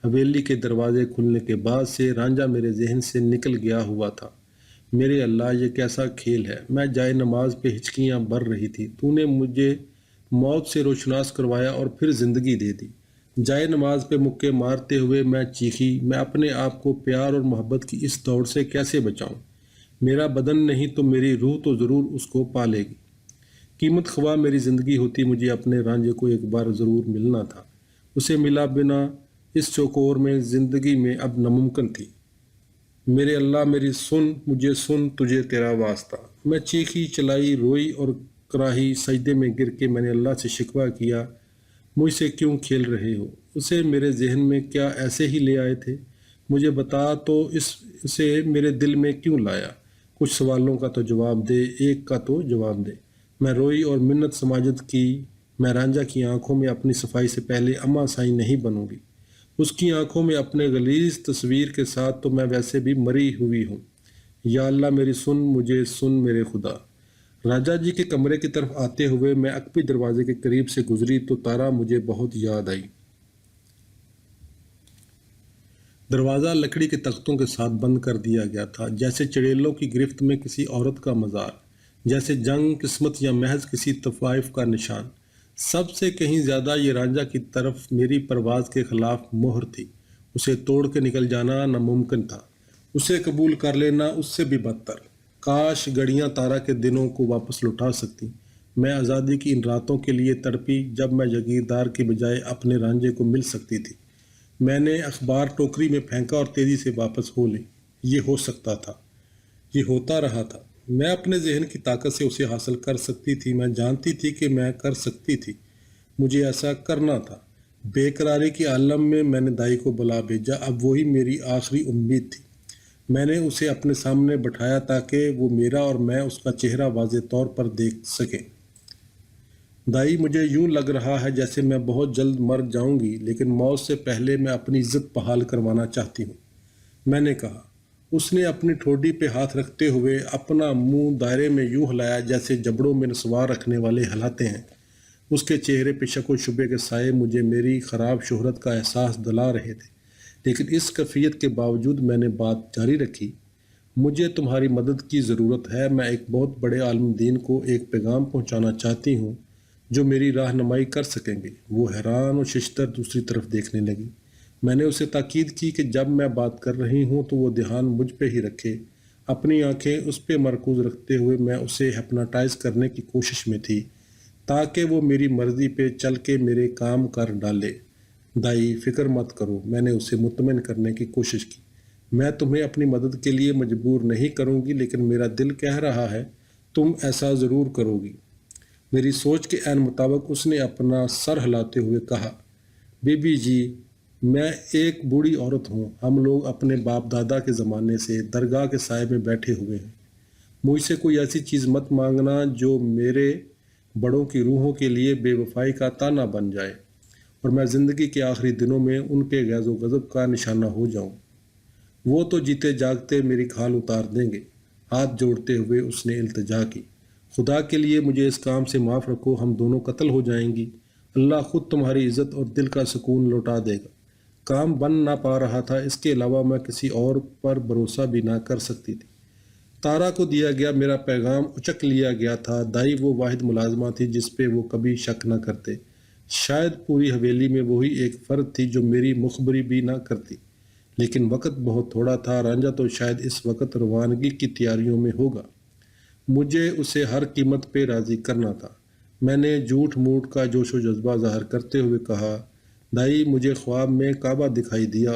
حویلی کے دروازے کھلنے کے بعد سے رانجھا میرے ذہن سے نکل گیا ہوا تھا۔ میرے اللہ یہ کیسا کھیل ہے۔ میں جائے نماز پہ ہچکیاں بھر رہی تھی۔ تو نے مجھے موت سے روشناس کروایا اور پھر زندگی دے دی۔ جائے نماز پہ مکے مارتے ہوئے میں چیخی، میں اپنے آپ کو پیار اور محبت کی اس دوڑ سے کیسے بچاؤں؟ میرا بدن نہیں تو میری روح تو ضرور اس کو پالے گی۔ قیمت خواہ میری زندگی ہوتی، مجھے اپنے رانجھے کو ایک بار ضرور ملنا تھا۔ اسے ملا بنا اس چوکور میں زندگی میں اب ناممکن تھی۔ میرے اللہ میری سن، مجھے سن، تجھے تیرا واسطہ۔ میں چیخی چلائی، روئی اور کراہی۔ سجدے میں گر کے میں نے اللہ سے شکوہ کیا، مجھ سے کیوں کھیل رہے ہو؟ اسے میرے ذہن میں کیا ایسے ہی لے آئے تھے؟ مجھے بتا تو اسے میرے دل میں کیوں لایا؟ کچھ سوالوں کا تو جواب دے، ایک کا تو جواب دے۔ میں روئی اور منت سماجت کی، میں رانجھا کی آنکھوں میں اپنی صفائی سے پہلے اماں سائیں نہیں بنوں گی۔ اس کی آنکھوں میں اپنے غلیظ تصویر کے ساتھ تو میں ویسے بھی مری ہوئی ہوں۔ یا اللہ میری سن، مجھے سن میرے خدا۔ راجا جی کے کمرے کی طرف آتے ہوئے میں عقبی دروازے کے قریب سے گزری تو تارا مجھے بہت یاد آئی۔ دروازہ لکڑی کے تختوں کے ساتھ بند کر دیا گیا تھا، جیسے چڑیلوں کی گرفت میں کسی عورت کا مزار، جیسے جنگ، قسمت یا محض کسی طوائف کا نشان۔ سب سے کہیں زیادہ یہ رانجھا کی طرف میری پرواز کے خلاف مہر تھی۔ اسے توڑ کے نکل جانا ناممکن تھا، اسے قبول کر لینا اس سے بھی بدتر۔ کاش گھڑیاں تارا کے دنوں کو واپس لوٹا سکتی۔ میں آزادی کی ان راتوں کے لیے تڑپی جب میں جاگیردار کی بجائے اپنے رانجھے کو مل سکتی تھی۔ میں نے اخبار ٹوکری میں پھینکا اور تیزی سے واپس ہو لی۔ یہ ہو سکتا تھا، یہ ہوتا رہا تھا۔ میں اپنے ذہن کی طاقت سے اسے حاصل کر سکتی تھی۔ میں جانتی تھی کہ میں کر سکتی تھی، مجھے ایسا کرنا تھا۔ بے قراری کے عالم میں نے دائی کو بلا بھیجا۔ اب وہی میری آخری امید تھی۔ میں نے اسے اپنے سامنے بٹھایا تاکہ وہ میرا اور میں اس کا چہرہ واضح طور پر دیکھ سکیں۔ دائی، مجھے یوں لگ رہا ہے جیسے میں بہت جلد مر جاؤں گی، لیکن موت سے پہلے میں اپنی عزت بحال کروانا چاہتی ہوں، میں نے کہا۔ اس نے اپنی ٹھوڈی پہ ہاتھ رکھتے ہوئے اپنا منہ دائرے میں یوں ہلایا جیسے جبڑوں میں نسوار رکھنے والے ہلاتے ہیں۔ اس کے چہرے پہ شک و شبے کے سائے مجھے میری خراب شہرت کا احساس دلا رہے تھے، لیکن اس کیفیت کے باوجود میں نے بات جاری رکھی۔ مجھے تمہاری مدد کی ضرورت ہے۔ میں ایک بہت بڑے عالم دین کو ایک پیغام پہنچانا چاہتی ہوں جو میری رہنمائی کر سکیں گے۔ وہ حیران و ششدر دوسری طرف دیکھنے لگی۔ میں نے اسے تاکید کی کہ جب میں بات کر رہی ہوں تو وہ دھیان مجھ پہ ہی رکھے۔ اپنی آنکھیں اس پہ مرکوز رکھتے ہوئے میں اسے ہپناٹائز کرنے کی کوشش میں تھی تاکہ وہ میری مرضی پہ چل کے میرے کام کر ڈالے۔ دائی، فکر مت کرو، میں نے اسے مطمئن کرنے کی کوشش کی۔ میں تمہیں اپنی مدد کے لیے مجبور نہیں کروں گی، لیکن میرا دل کہہ رہا ہے تم ایسا ضرور کرو گی۔ میری سوچ کے عین مطابق اس نے اپنا سر ہلاتے ہوئے کہا، بی بی جی، میں ایک بوڑھی عورت ہوں۔ ہم لوگ اپنے باپ دادا کے زمانے سے درگاہ کے سائے میں بیٹھے ہوئے ہیں۔ مجھ سے کوئی ایسی چیز مت مانگنا جو میرے بڑوں کی روحوں کے لیے بے وفائی کا تانا بن جائے اور میں زندگی کے آخری دنوں میں ان کے غیظ و غضب کا نشانہ ہو جاؤں۔ وہ تو جیتے جاگتے میری کھال اتار دیں گے۔ ہاتھ جوڑتے ہوئے اس نے التجا کی، خدا کے لیے مجھے اس کام سے معاف رکھو، ہم دونوں قتل ہو جائیں گی۔ اللہ خود تمہاری عزت اور دل کا سکون لوٹا دے گا۔ کام بن نہ پا رہا تھا، اس کے علاوہ میں کسی اور پر بھروسہ بھی نہ کر سکتی تھی۔ تارا کو دیا گیا میرا پیغام اچک لیا گیا تھا۔ دائی وہ واحد ملازمہ تھی جس پہ وہ کبھی شک نہ کرتے۔ شاید پوری حویلی میں وہی ایک فرد تھی جو میری مخبری بھی نہ کرتی، لیکن وقت بہت تھوڑا تھا۔ رانجھا تو شاید اس وقت روانگی کی تیاریوں میں ہوگا۔ مجھے اسے ہر قیمت پہ راضی کرنا تھا۔ میں نے جھوٹ موٹ کا جوش و جذبہ ظاہر کرتے ہوئے کہا، دائی، مجھے خواب میں کعبہ دکھائی دیا،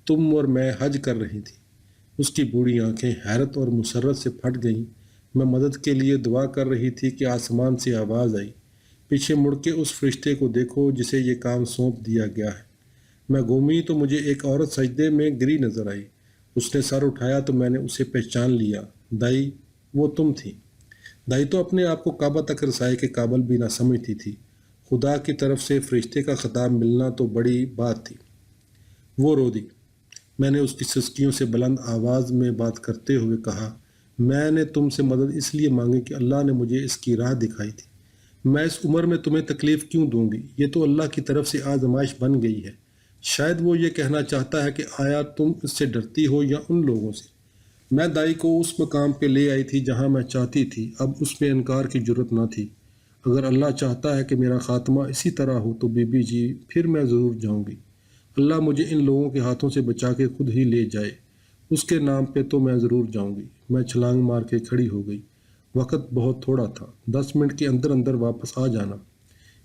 تم اور میں حج کر رہی تھی۔ اس کی بوڑھی آنکھیں حیرت اور مسرت سے پھٹ گئیں۔ میں مدد کے لیے دعا کر رہی تھی کہ آسمان سے آواز آئی، پیچھے مڑ کے اس فرشتے کو دیکھو جسے یہ کام سونپ دیا گیا ہے۔ میں گھومی تو مجھے ایک عورت سجدے میں گری نظر آئی۔ اس نے سر اٹھایا تو میں نے اسے پہچان لیا۔ دائی، وہ تم تھی۔ دائی تو اپنے آپ کو کعبہ تک رسائی کے قابل بھی نہ سمجھتی تھی۔ خدا کی طرف سے فرشتے کا خطاب ملنا تو بڑی بات تھی۔ وہ رو دی۔ میں نے اس کی سسکیوں سے بلند آواز میں بات کرتے ہوئے کہا، میں نے تم سے مدد اس لیے مانگی کہ اللہ نے مجھے اس کی راہ دکھائی تھی۔ میں اس عمر میں تمہیں تکلیف کیوں دوں گی؟ یہ تو اللہ کی طرف سے آزمائش بن گئی ہے۔ شاید وہ یہ کہنا چاہتا ہے کہ آیا تم اس سے ڈرتی ہو یا ان لوگوں سے۔ میں دائی کو اس مقام پہ لے آئی تھی جہاں میں چاہتی تھی، اب اس میں انکار کی جرت نہ تھی۔ اگر اللہ چاہتا ہے کہ میرا خاتمہ اسی طرح ہو تو بی بی جی، پھر میں ضرور جاؤں گی۔ اللہ مجھے ان لوگوں کے ہاتھوں سے بچا کے خود ہی لے جائے، اس کے نام پہ تو میں ضرور جاؤں گی۔ میں چھلانگ مار کے کھڑی ہو گئی۔ وقت بہت تھوڑا تھا، 10 منٹ کے اندر اندر واپس آ جانا۔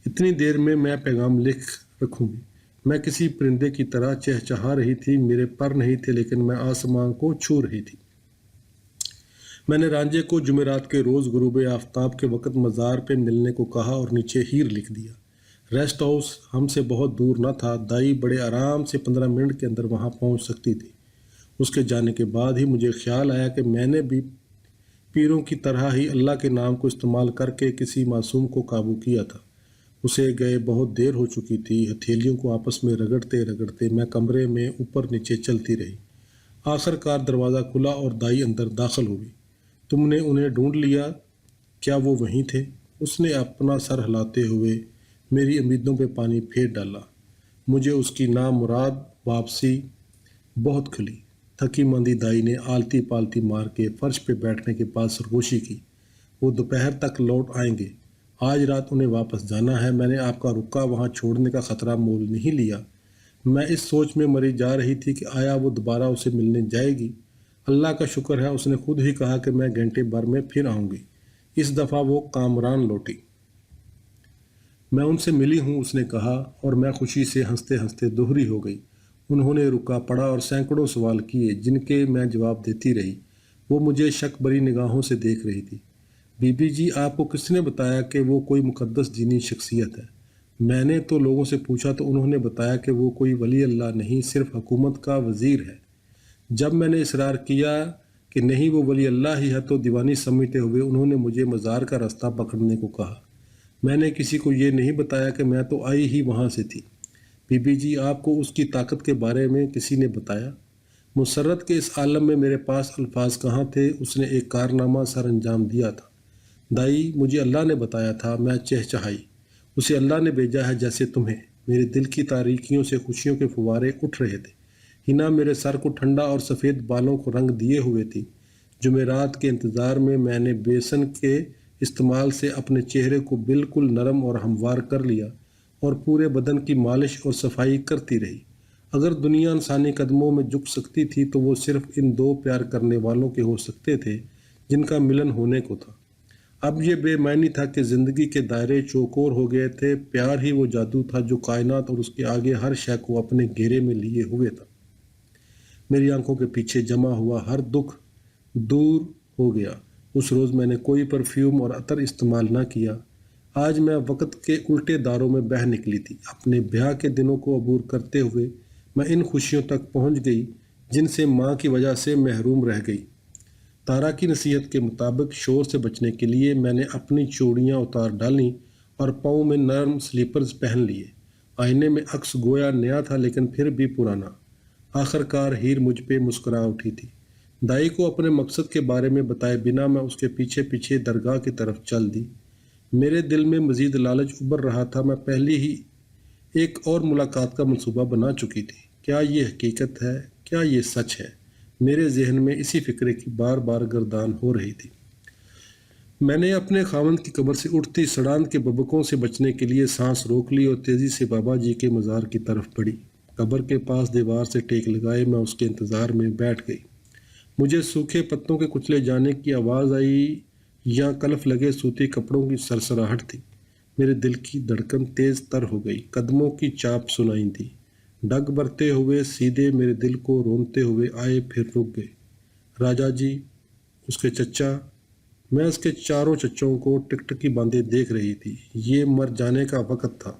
اتنی دیر میں پیغام لکھ رکھوں گی۔ میں کسی پرندے کی طرح چہچہا رہی تھی، میرے پر نہیں تھے لیکن میں آسمان کو چھو رہی تھی۔ میں نے رانجھے کو جمعرات کے روز غروب آفتاب کے وقت مزار پہ ملنے کو کہا اور نیچے ہیر لکھ دیا۔ ریسٹ ہاؤس ہم سے بہت دور نہ تھا، دائی بڑے آرام سے 15 منٹ کے اندر وہاں پہنچ سکتی تھی۔ اس کے جانے کے بعد ہی مجھے خیال آیا کہ میں نے بھی پیروں کی طرح ہی اللہ کے نام کو استعمال کر کے کسی معصوم کو قابو کیا تھا۔ اسے گئے بہت دیر ہو چکی تھی۔ ہتھیلیوں کو آپس میں رگڑتے رگڑتے میں کمرے میں اوپر نیچے چلتی رہی۔ آخر کار دروازہ کھلا اور دائی اندر داخل ہوئی۔ تم نے انہیں ڈھونڈ لیا؟ کیا وہ وہیں تھے؟ اس نے اپنا سر ہلاتے ہوئے میری امیدوں پہ پانی پھیر ڈالا۔ مجھے اس کی نامراد واپسی بہت کھلی۔ تھکی ماندی دائی نے آلتی پالتی مار کے فرش پہ بیٹھنے کے بعد سرگوشی کی، وہ دوپہر تک لوٹ آئیں گے۔ آج رات انہیں واپس جانا ہے۔ میں نے آپ کا رکا وہاں چھوڑنے کا خطرہ مول نہیں لیا۔ میں اس سوچ میں مری جا رہی تھی کہ آیا وہ دوبارہ اسے ملنے جائے گی۔ اللہ کا شکر ہے اس نے خود ہی کہا کہ میں گھنٹے بھر میں پھر آؤں گی۔ اس دفعہ وہ کامران لوٹی۔ میں ان سے ملی ہوں، اس نے کہا، اور میں خوشی سے ہنستے ہنستے دوہری ہو گئی۔ انہوں نے رکا پڑا اور سینکڑوں سوال کیے جن کے میں جواب دیتی رہی۔ وہ مجھے شک بری نگاہوں سے دیکھ رہی تھی۔ بی بی جی، آپ کو کس نے بتایا کہ وہ کوئی مقدس دینی شخصیت ہے؟ میں نے تو لوگوں سے پوچھا تو انہوں نے بتایا کہ وہ کوئی ولی اللہ نہیں، صرف حکومت کا وزیر ہے۔ جب میں نے اصرار کیا کہ نہیں وہ ولی اللہ ہی ہے تو دیوانی سمجھتے ہوئے انہوں نے مجھے مزار کا راستہ پکڑنے کو کہا۔ میں نے کسی کو یہ نہیں بتایا کہ میں تو آئی ہی وہاں سے تھی۔ بی بی جی، آپ کو اس کی طاقت کے بارے میں کسی نے بتایا؟ مسرت کے اس عالم میں میرے پاس الفاظ کہاں تھے؟ اس نے ایک کارنامہ سر انجام دیا تھا۔ دائی، مجھے اللہ نے بتایا تھا۔ میں چہچہائی۔ اسے اللہ نے بھیجا ہے جیسے تمہیں۔ میرے دل کی تاریکیوں سے خوشیوں کے فوارے اٹھ رہے تھے۔ ہنا میرے سر کو ٹھنڈا اور سفید بالوں کو رنگ دیے ہوئے تھی۔ جمعرات کے انتظار میں نے بیسن کے استعمال سے اپنے چہرے کو بالکل نرم اور ہموار کر لیا اور پورے بدن کی مالش اور صفائی کرتی رہی۔ اگر دنیا انسانی قدموں میں جھک سکتی تھی تو وہ صرف ان دو پیار کرنے والوں کے ہو سکتے تھے جن کا ملن ہونے کو تھا۔ اب یہ بے معنی تھا کہ زندگی کے دائرے چوکور ہو گئے تھے۔ پیار ہی وہ جادو تھا جو کائنات اور اس کے آگے ہر شے کو اپنے گھیرے میں لیے ہوئے تھا۔ میری آنکھوں کے پیچھے جمع ہوا ہر دکھ دور ہو گیا۔ اس روز میں نے کوئی پرفیوم اور عطر استعمال نہ کیا۔ آج میں وقت کے الٹے داروں میں بہہ نکلی تھی۔ اپنے بیاہ کے دنوں کو عبور کرتے ہوئے میں ان خوشیوں تک پہنچ گئی جن سے ماں کی وجہ سے محروم رہ گئی۔ تارا کی نصیحت کے مطابق شور سے بچنے کے لیے میں نے اپنی چوڑیاں اتار ڈالیں اور پاؤں میں نرم سلیپرز پہن لیے۔ آئینے میں عکس گویا نیا تھا لیکن پھر بھی پرانا۔ آخر کار ہیر مجھ پہ مسکرا اٹھی تھی۔ دائی کو اپنے مقصد کے بارے میں بتائے بنا میں اس کے پیچھے پیچھے درگاہ کی طرف چل دی۔ میرے دل میں مزید لالچ ابھر رہا تھا۔ میں پہلی ہی ایک اور ملاقات کا منصوبہ بنا چکی تھی۔ کیا یہ حقیقت ہے؟ کیا یہ سچ ہے؟ میرے ذہن میں اسی فکرے کی بار بار گردان ہو رہی تھی۔ میں نے اپنے خاوند کی قبر سے اٹھتی سڑاند کے ببکوں سے بچنے کے لیے سانس روک لی اور تیزی سے بابا جی کے مزار کی طرف بڑھی۔ قبر کے پاس دیوار سے ٹیک لگائے میں اس کے انتظار میں بیٹھ گئی۔ مجھے سوکھے پتوں کے کچلے جانے کی آواز آئی یا کلف لگے سوتی کپڑوں کی سرسراہٹ تھی۔ میرے دل کی دھڑکن تیز تر ہو گئی۔ قدموں کی چاپ سنائی دی۔ ڈگ برتے ہوئے سیدھے میرے دل کو رونتے ہوئے آئے پھر رک گئے۔ راجا جی، اس کے چچا۔ میں اس کے چاروں چچوں کو ٹکٹکی باندھے دیکھ رہی تھی۔ یہ مر جانے کا وقت تھا۔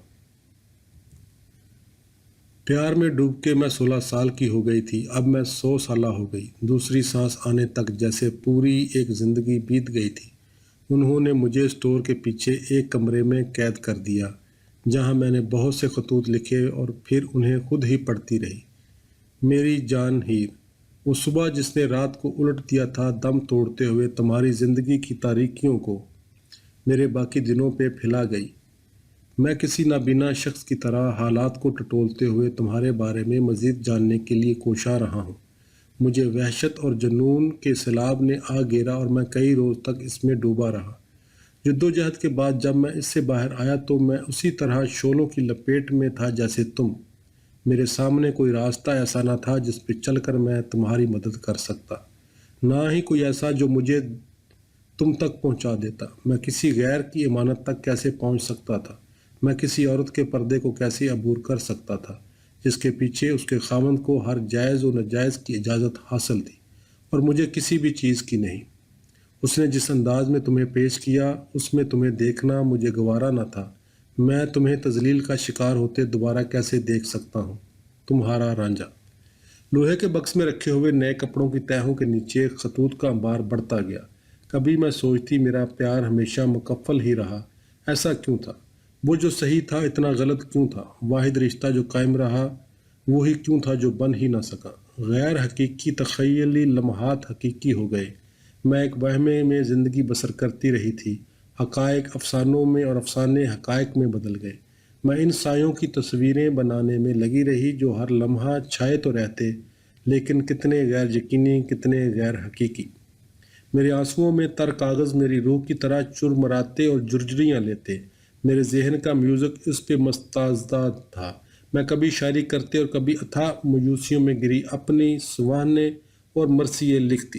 پیار میں ڈوب کے میں 16 سال کی ہو گئی تھی، اب میں 100 سالہ ہو گئی۔ دوسری سانس آنے تک جیسے پوری ایک زندگی بیت گئی تھی۔ انہوں نے مجھے اسٹور کے پیچھے ایک کمرے میں قید کر دیا، جہاں میں نے بہت سے خطوط لکھے اور پھر انہیں خود ہی پڑھتی رہی۔ میری جان ہیر، وہ صبح جس نے رات کو الٹ دیا تھا، دم توڑتے ہوئے تمہاری زندگی کی تاریکیوں کو میرے باقی دنوں پہ پھیلا گئی۔ میں کسی نابینا شخص کی طرح حالات کو ٹٹولتے ہوئے تمہارے بارے میں مزید جاننے کے لیے کوشاں رہا ہوں۔ مجھے وحشت اور جنون کے سیلاب نے آ گھیرا اور میں کئی روز تک اس میں ڈوبا رہا۔ جدوجہد کے بعد جب میں اس سے باہر آیا تو میں اسی طرح شعلوں کی لپیٹ میں تھا جیسے تم۔ میرے سامنے کوئی راستہ ایسا نہ تھا جس پہ چل کر میں تمہاری مدد کر سکتا، نہ ہی کوئی ایسا جو مجھے تم تک پہنچا دیتا۔ میں کسی غیر کی امانت تک کیسے پہنچ سکتا تھا؟ میں کسی عورت کے پردے کو کیسے عبور کر سکتا تھا جس کے پیچھے اس کے خاوند کو ہر جائز و ناجائز کی اجازت حاصل تھی اور مجھے کسی بھی چیز کی نہیں؟ اس نے جس انداز میں تمہیں پیش کیا، اس میں تمہیں دیکھنا مجھے گوارا نہ تھا۔ میں تمہیں تذلیل کا شکار ہوتے دوبارہ کیسے دیکھ سکتا ہوں؟ تمہارا رانجھا۔ لوہے کے بکس میں رکھے ہوئے نئے کپڑوں کی تہوں کے نیچے خطوط کا انبار بڑھتا گیا۔ کبھی میں سوچتی میرا پیار ہمیشہ مکفل ہی رہا۔ ایسا کیوں تھا؟ وہ جو صحیح تھا اتنا غلط کیوں تھا؟ واحد رشتہ جو قائم رہا وہی کیوں تھا جو بن ہی نہ سکا؟ غیر حقیقی تخیلی لمحات حقیقی ہو گئے۔ میں ایک وہمے میں زندگی بسر کرتی رہی تھی۔ حقائق افسانوں میں اور افسانے حقائق میں بدل گئے۔ میں ان سایوں کی تصویریں بنانے میں لگی رہی جو ہر لمحہ چھائے تو رہتے، لیکن کتنے غیر یقینی، کتنے غیر حقیقی۔ میرے آنسوؤں میں تر کاغذ میری روح کی طرح چرمراتے اور جرجریاں لیتے۔ میرے ذہن کا میوزک اس پہ مستعد تھا۔ میں کبھی شاعری کرتے اور کبھی اتھا مایوسیوں میں گری اپنی سوانحیں اور مرثیے لکھتی۔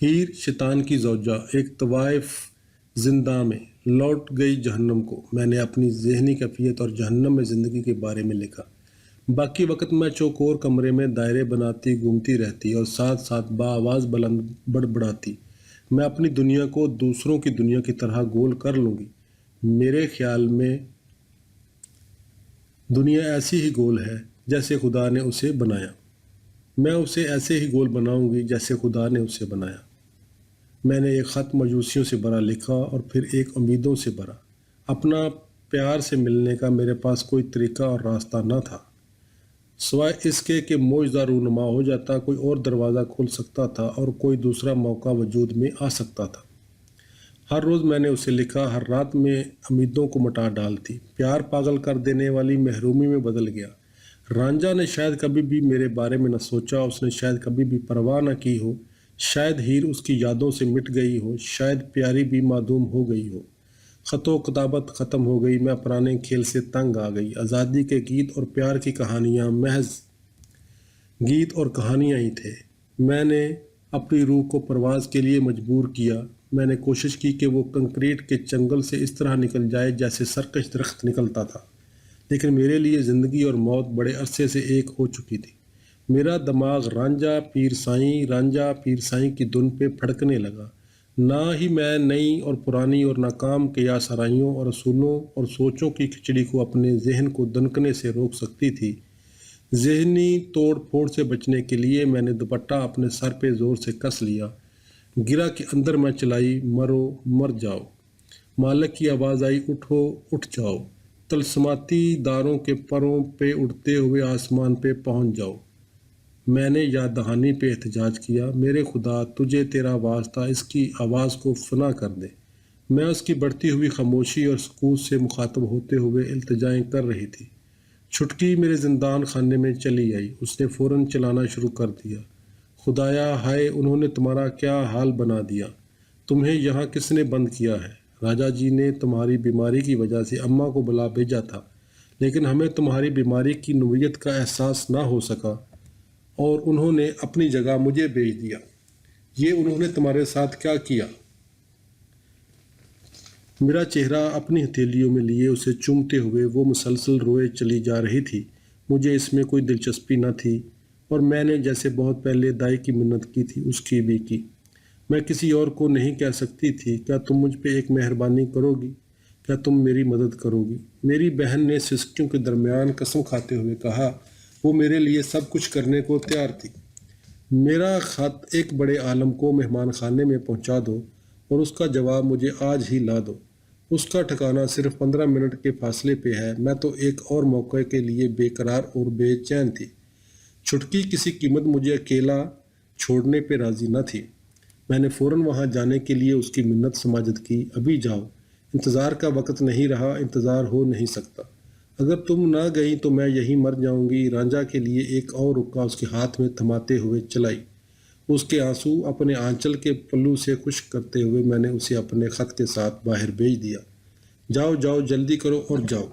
ہیر شیطان کی زوجہ ایک طوائف زنداں میں لوٹ گئی جہنم کو۔ میں نے اپنی ذہنی کیفیت اور جہنم میں زندگی کے بارے میں لکھا۔ باقی وقت میں چوکور کمرے میں دائرے بناتی گھومتی رہتی اور ساتھ ساتھ بآواز بلند بڑبڑاتی، میں اپنی دنیا کو دوسروں کی دنیا کی طرح گول کر لوں گی۔ میرے خیال میں دنیا ایسی ہی گول ہے جیسے خدا نے اسے بنایا۔ میں اسے ایسے ہی گول بناؤں گی جیسے خدا نے اسے بنایا۔ میں نے ایک خط مایوسیوں سے بھرا لکھا اور پھر ایک امیدوں سے بھرا۔ اپنا پیار سے ملنے کا میرے پاس کوئی طریقہ اور راستہ نہ تھا، سوائے اس کے کہ معجزہ رونما ہو جاتا، کوئی اور دروازہ کھل سکتا تھا اور کوئی دوسرا موقع وجود میں آ سکتا تھا۔ ہر روز میں نے اسے لکھا، ہر رات میں امیدوں کو مٹا ڈالتی۔ پیار پاگل کر دینے والی محرومی میں بدل گیا۔ رانجھا نے شاید کبھی بھی میرے بارے میں نہ سوچا، اس نے شاید کبھی بھی پرواہ نہ کی ہو، شاید ہیر اس کی یادوں سے مٹ گئی ہو، شاید پیاری بھی معدوم ہو گئی ہو۔ خط و کتابت ختم ہو گئی، میں پرانے کھیل سے تنگ آ گئی۔ آزادی کے گیت اور پیار کی کہانیاں محض گیت اور کہانیاں ہی تھے۔ میں نے اپنی روح کو پرواز کے لیے مجبور کیا۔ میں نے کوشش کی کہ وہ کنکریٹ کے چنگل سے اس طرح نکل جائے جیسے سرکش درخت نکلتا تھا، لیکن میرے لیے زندگی اور موت بڑے عرصے سے ایک ہو چکی تھی۔ میرا دماغ رانجھا پیر سائیں کی دھن پہ پھڑکنے لگا۔ نہ ہی میں نئی اور پرانی اور ناکام قیاس آرائیوں اور اصولوں اور سوچوں کی کھچڑی کو اپنے ذہن کو دنکنے سے روک سکتی تھی۔ ذہنی توڑ پھوڑ سے بچنے کے لیے میں نے دوپٹہ اپنے سر پہ زور سے کس لیا۔ گرا کے اندر میں چلائی، مرو مر جاؤ۔ مالک کی آواز آئی، اٹھو اٹھ جاؤ، طلسماتی داروں کے پروں پہ اڑتے ہوئے آسمان پہ پہنچ جاؤ۔ میں نے یاد دہانی پہ احتجاج کیا، میرے خدا تجھے تیرا واسطہ اس کی آواز کو فنا کر دے۔ میں اس کی بڑھتی ہوئی خاموشی اور سکوت سے مخاطب ہوتے ہوئے التجائیں کر رہی تھی۔ چھٹکی میرے زندان خانے میں چلی آئی۔ اس نے فوراً چلانا شروع کر دیا۔ خدایا، ہائے انہوں نے تمہارا کیا حال بنا دیا! تمہیں یہاں کس نے بند کیا ہے؟ راجا جی نے تمہاری بیماری کی وجہ سے اماں کو بلا بھیجا تھا، لیکن ہمیں تمہاری بیماری کی نوعیت کا احساس نہ ہو سکا اور انہوں نے اپنی جگہ مجھے بھیج دیا۔ یہ انہوں نے تمہارے ساتھ کیا کیا؟ میرا چہرہ اپنی ہتھیلیوں میں لیے اسے چومتے ہوئے وہ مسلسل روئے چلی جا رہی تھی۔ مجھے اس میں کوئی دلچسپی نہ تھی۔ اور میں نے جیسے بہت پہلے دائی کی منت کی تھی اس کی بھی کی۔ میں کسی اور کو نہیں کہہ سکتی تھی، کیا تم مجھ پہ ایک مہربانی کرو گی؟ کیا تم میری مدد کرو گی؟ میری بہن نے سسکیوں کے درمیان قسم کھاتے ہوئے کہا، وہ میرے لیے سب کچھ کرنے کو تیار تھی۔ میرا خط ایک بڑے عالم کو مہمان خانے میں پہنچا دو اور اس کا جواب مجھے آج ہی لا دو۔ اس کا ٹھکانہ صرف 15 منٹ کے فاصلے پہ ہے۔ میں تو ایک اور موقع کے لیے بے قرار اور بے چین تھی۔ چھٹکی کسی قیمت مجھے اکیلا چھوڑنے پہ راضی نہ تھی۔ میں نے فوراً وہاں جانے کے لیے اس کی منت سماجت کی، ابھی جاؤ، انتظار کا وقت نہیں رہا، انتظار ہو نہیں سکتا۔ اگر تم نہ گئی تو میں یہیں مر جاؤں گی۔ رانجھا کے لیے ایک اور رکا اس کے ہاتھ میں تھماتے ہوئے چلائی۔ اس کے آنسو اپنے آنچل کے پلو سے خشک کرتے ہوئے میں نے اسے اپنے خط کے ساتھ باہر بھیج دیا۔ جاؤ جاؤ، جلدی کرو اور جاؤ،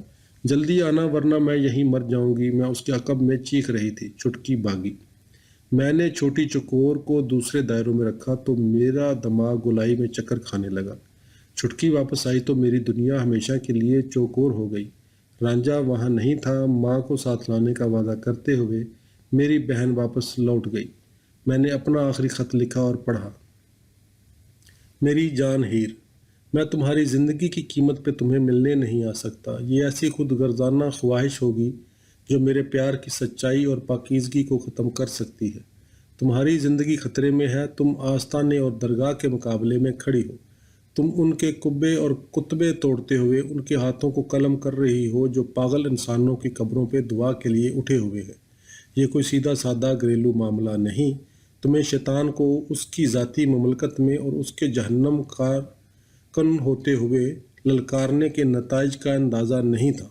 جلدی آنا ورنہ میں یہیں مر جاؤں گی۔ میں اس کے عقب میں چیخ رہی تھی۔ چھٹکی بھاگی۔ میں نے چھوٹی چکور کو دوسرے دائروں میں رکھا تو میرا دماغ گولائی میں چکر کھانے لگا۔ چھٹکی واپس آئی تو میری دنیا ہمیشہ کے لیے چوکور ہو گئی۔ رانجھا وہاں نہیں تھا۔ ماں کو ساتھ لانے کا وعدہ کرتے ہوئے میری بہن واپس لوٹ گئی۔ میں نے اپنا آخری خط لکھا اور پڑھا، میری جان ہیر، میں تمہاری زندگی کی قیمت پہ تمہیں ملنے نہیں آ سکتا۔ یہ ایسی خود غرضانہ خواہش ہوگی جو میرے پیار کی سچائی اور پاکیزگی کو ختم کر سکتی ہے۔ تمہاری زندگی خطرے میں ہے۔ تم آستانے اور درگاہ کے مقابلے میں کھڑی ہو۔ تم ان کے قبے اور کتبے توڑتے ہوئے ان کے ہاتھوں کو قلم کر رہی ہو جو پاگل انسانوں کی قبروں پہ دعا کے لیے اٹھے ہوئے ہیں۔ یہ کوئی سیدھا سادہ گھریلو معاملہ نہیں۔ تمہیں شیطان کو اس کی ذاتی مملکت میں اور اس کے جہنم کن ہوتے ہوئے للکارنے کے نتائج کا اندازہ نہیں تھا۔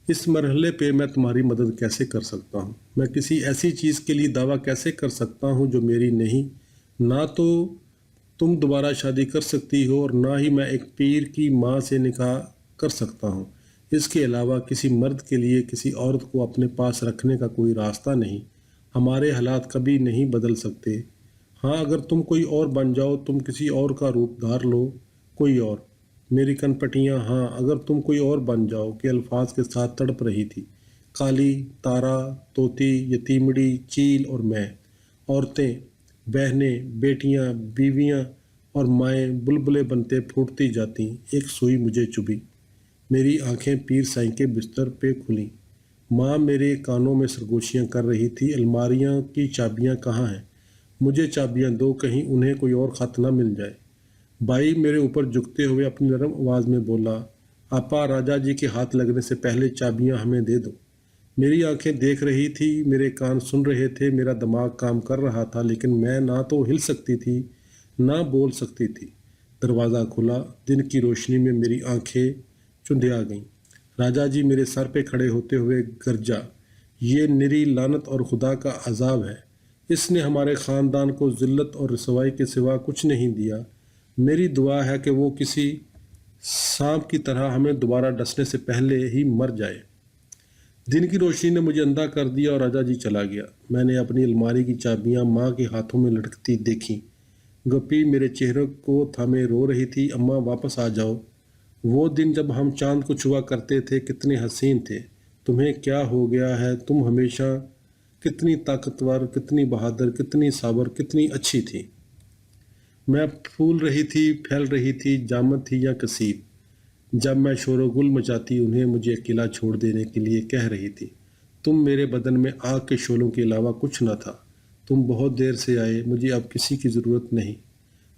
اس مرحلے پہ میں تمہاری مدد کیسے کر سکتا ہوں؟ میں کسی ایسی چیز کے لیے دعویٰ کیسے کر سکتا ہوں جو میری نہیں؟ نہ تو تم دوبارہ شادی کر سکتی ہو اور نہ ہی میں ایک پیر کی ماں سے نکاح کر سکتا ہوں۔ اس کے علاوہ کسی مرد کے لیے کسی عورت کو اپنے پاس رکھنے کا کوئی راستہ نہیں۔ ہمارے حالات کبھی نہیں بدل سکتے۔ ہاں، اگر تم کوئی اور بن جاؤ، تم کسی اور کا روپ دھار لو، کوئی اور۔ میری کن پٹیاں، ہاں اگر تم کوئی اور بن جاؤ، کے الفاظ کے ساتھ تڑپ رہی تھی۔ کالی، تارا، طوطی، یتیمڑی، چیل اور میں، عورتیں، بہنیں، بیٹیاں، بیویاں اور مائیں بلبلے بنتے پھوٹتی جاتیں۔ ایک سوئی مجھے چبھی۔ میری آنکھیں پیر سائیں کے بستر پہ کھلیں۔ ماں میرے کانوں میں سرگوشیاں کر رہی تھی، الماریاں کی چابیاں کہاں ہیں؟ مجھے چابیاں دو، کہیں انہیں کوئی اور خط نہ مل جائے۔ بھائی میرے اوپر جھکتے ہوئے اپنی نرم آواز میں بولا، آپا، راجا جی کے ہاتھ لگنے سے پہلے چابیاں ہمیں دے دو۔ میری آنکھیں دیکھ رہی تھی، میرے کان سن رہے تھے، میرا دماغ کام کر رہا تھا، لیکن میں نہ تو ہل سکتی تھی نہ بول سکتی تھی۔ دروازہ کھلا۔ دن کی روشنی میں میری آنکھیں چندھیا گئیں۔ راجا جی میرے سر پہ کھڑے ہوتے ہوئے گرجا، یہ نری لعنت اور خدا کا عذاب ہے۔ اس نے ہمارے خاندان کو ذلت اور رسوائی کے سوا کچھ نہیں دیا۔ میری دعا ہے کہ وہ کسی سانپ کی طرح ہمیں دوبارہ ڈسنے سے پہلے ہی مر جائے۔ دن کی روشنی نے مجھے اندھا کر دیا اور راجا جی چلا گیا۔ میں نے اپنی الماری کی چابیاں ماں کے ہاتھوں میں لٹکتی دیکھیں۔ گپی میرے چہرے کو تھامے رو رہی تھی، اماں واپس آ جاؤ۔ وہ دن جب ہم چاند کو چھوا کرتے تھے کتنے حسین تھے۔ تمہیں کیا ہو گیا ہے؟ تم ہمیشہ کتنی طاقتور، کتنی بہادر، کتنی صابر، کتنی اچھی تھی۔ میں پھول رہی تھی، پھیل رہی تھی، جامد تھی یا کثیف۔ جب میں شور و گل مچاتی انہیں مجھے اکیلا چھوڑ دینے کے لیے کہہ رہی تھی۔ تم میرے بدن میں آگ کے شعلوں کے علاوہ کچھ نہ تھا۔ تم بہت دیر سے آئے، مجھے اب کسی کی ضرورت نہیں۔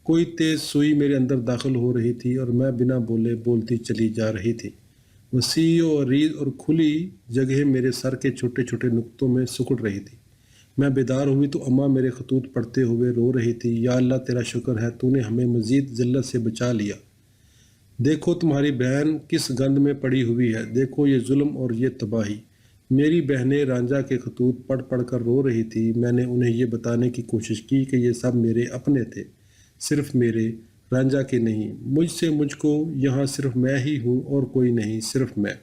کوئی تیز سوئی میرے اندر داخل ہو رہی تھی اور میں بنا بولے بولتی چلی جا رہی تھی۔ وسیع و عریض اور کھلی جگہ میرے سر کے چھوٹے چھوٹے نقطوں میں سکڑ رہی تھی۔ میں بیدار ہوئی تو اماں میرے خطوط پڑھتے ہوئے رو رہی تھی، یا اللہ تیرا شکر ہے، تو نے ہمیں مزید ذلت سے بچا لیا۔ دیکھو تمہاری بہن کس گند میں پڑی ہوئی ہے، دیکھو یہ ظلم اور یہ تباہی۔ میری بہنیں رانجھا کے خطوط پڑھ پڑھ کر رو رہی تھی۔ میں نے انہیں یہ بتانے کی کوشش کی کہ یہ سب میرے اپنے تھے، صرف میرے، رانجھا کے نہیں۔ مجھ کو یہاں صرف میں ہی ہوں اور کوئی نہیں، صرف میں۔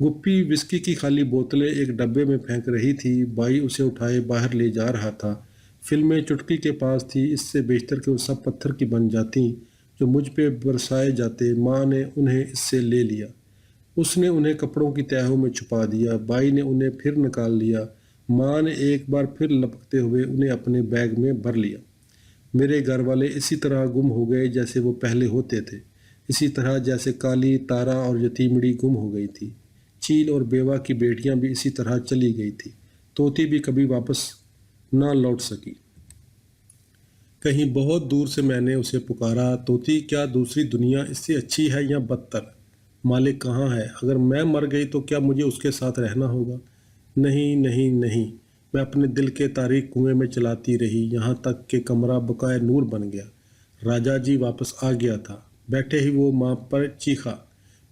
گپی وسکی کی خالی بوتلیں ایک ڈبے میں پھینک رہی تھی۔ بھائی اسے اٹھائے باہر لے جا رہا تھا۔ فلمیں چٹکی کے پاس تھی، اس سے بیشتر کہ وہ سب پتھر کی بن جاتیں جو مجھ پہ برسائے جاتے۔ ماں نے انہیں اس سے لے لیا۔ اس نے انہیں کپڑوں کی تہوں میں چھپا دیا۔ بھائی نے انہیں پھر نکال لیا۔ ماں نے ایک بار پھر لپکتے ہوئے انہیں اپنے بیگ میں بھر لیا۔ میرے گھر والے اسی طرح گم ہو گئے جیسے وہ پہلے ہوتے تھے، اسی طرح جیسے کالی، تارا اور یتیمڑی گم ہو گئی تھی۔ چیل اور بیوہ کی بیٹیاں بھی اسی طرح چلی گئی تھی۔ طوطی بھی کبھی واپس نہ لوٹ سکی۔ کہیں بہت دور سے میں نے اسے پکارا، طوطی کیا دوسری دنیا اس سے اچھی ہے یا بدتر؟ مالک کہاں ہے؟ اگر میں مر گئی تو کیا مجھے اس کے ساتھ رہنا ہوگا؟ نہیں نہیں نہیں، میں اپنے دل کے تاریک کنویں میں چلاتی رہی یہاں تک کہ کمرہ بقائے نور بن گیا۔ راجا جی واپس آ گیا تھا۔ بیٹھے ہی وہ ماں پر چیخا،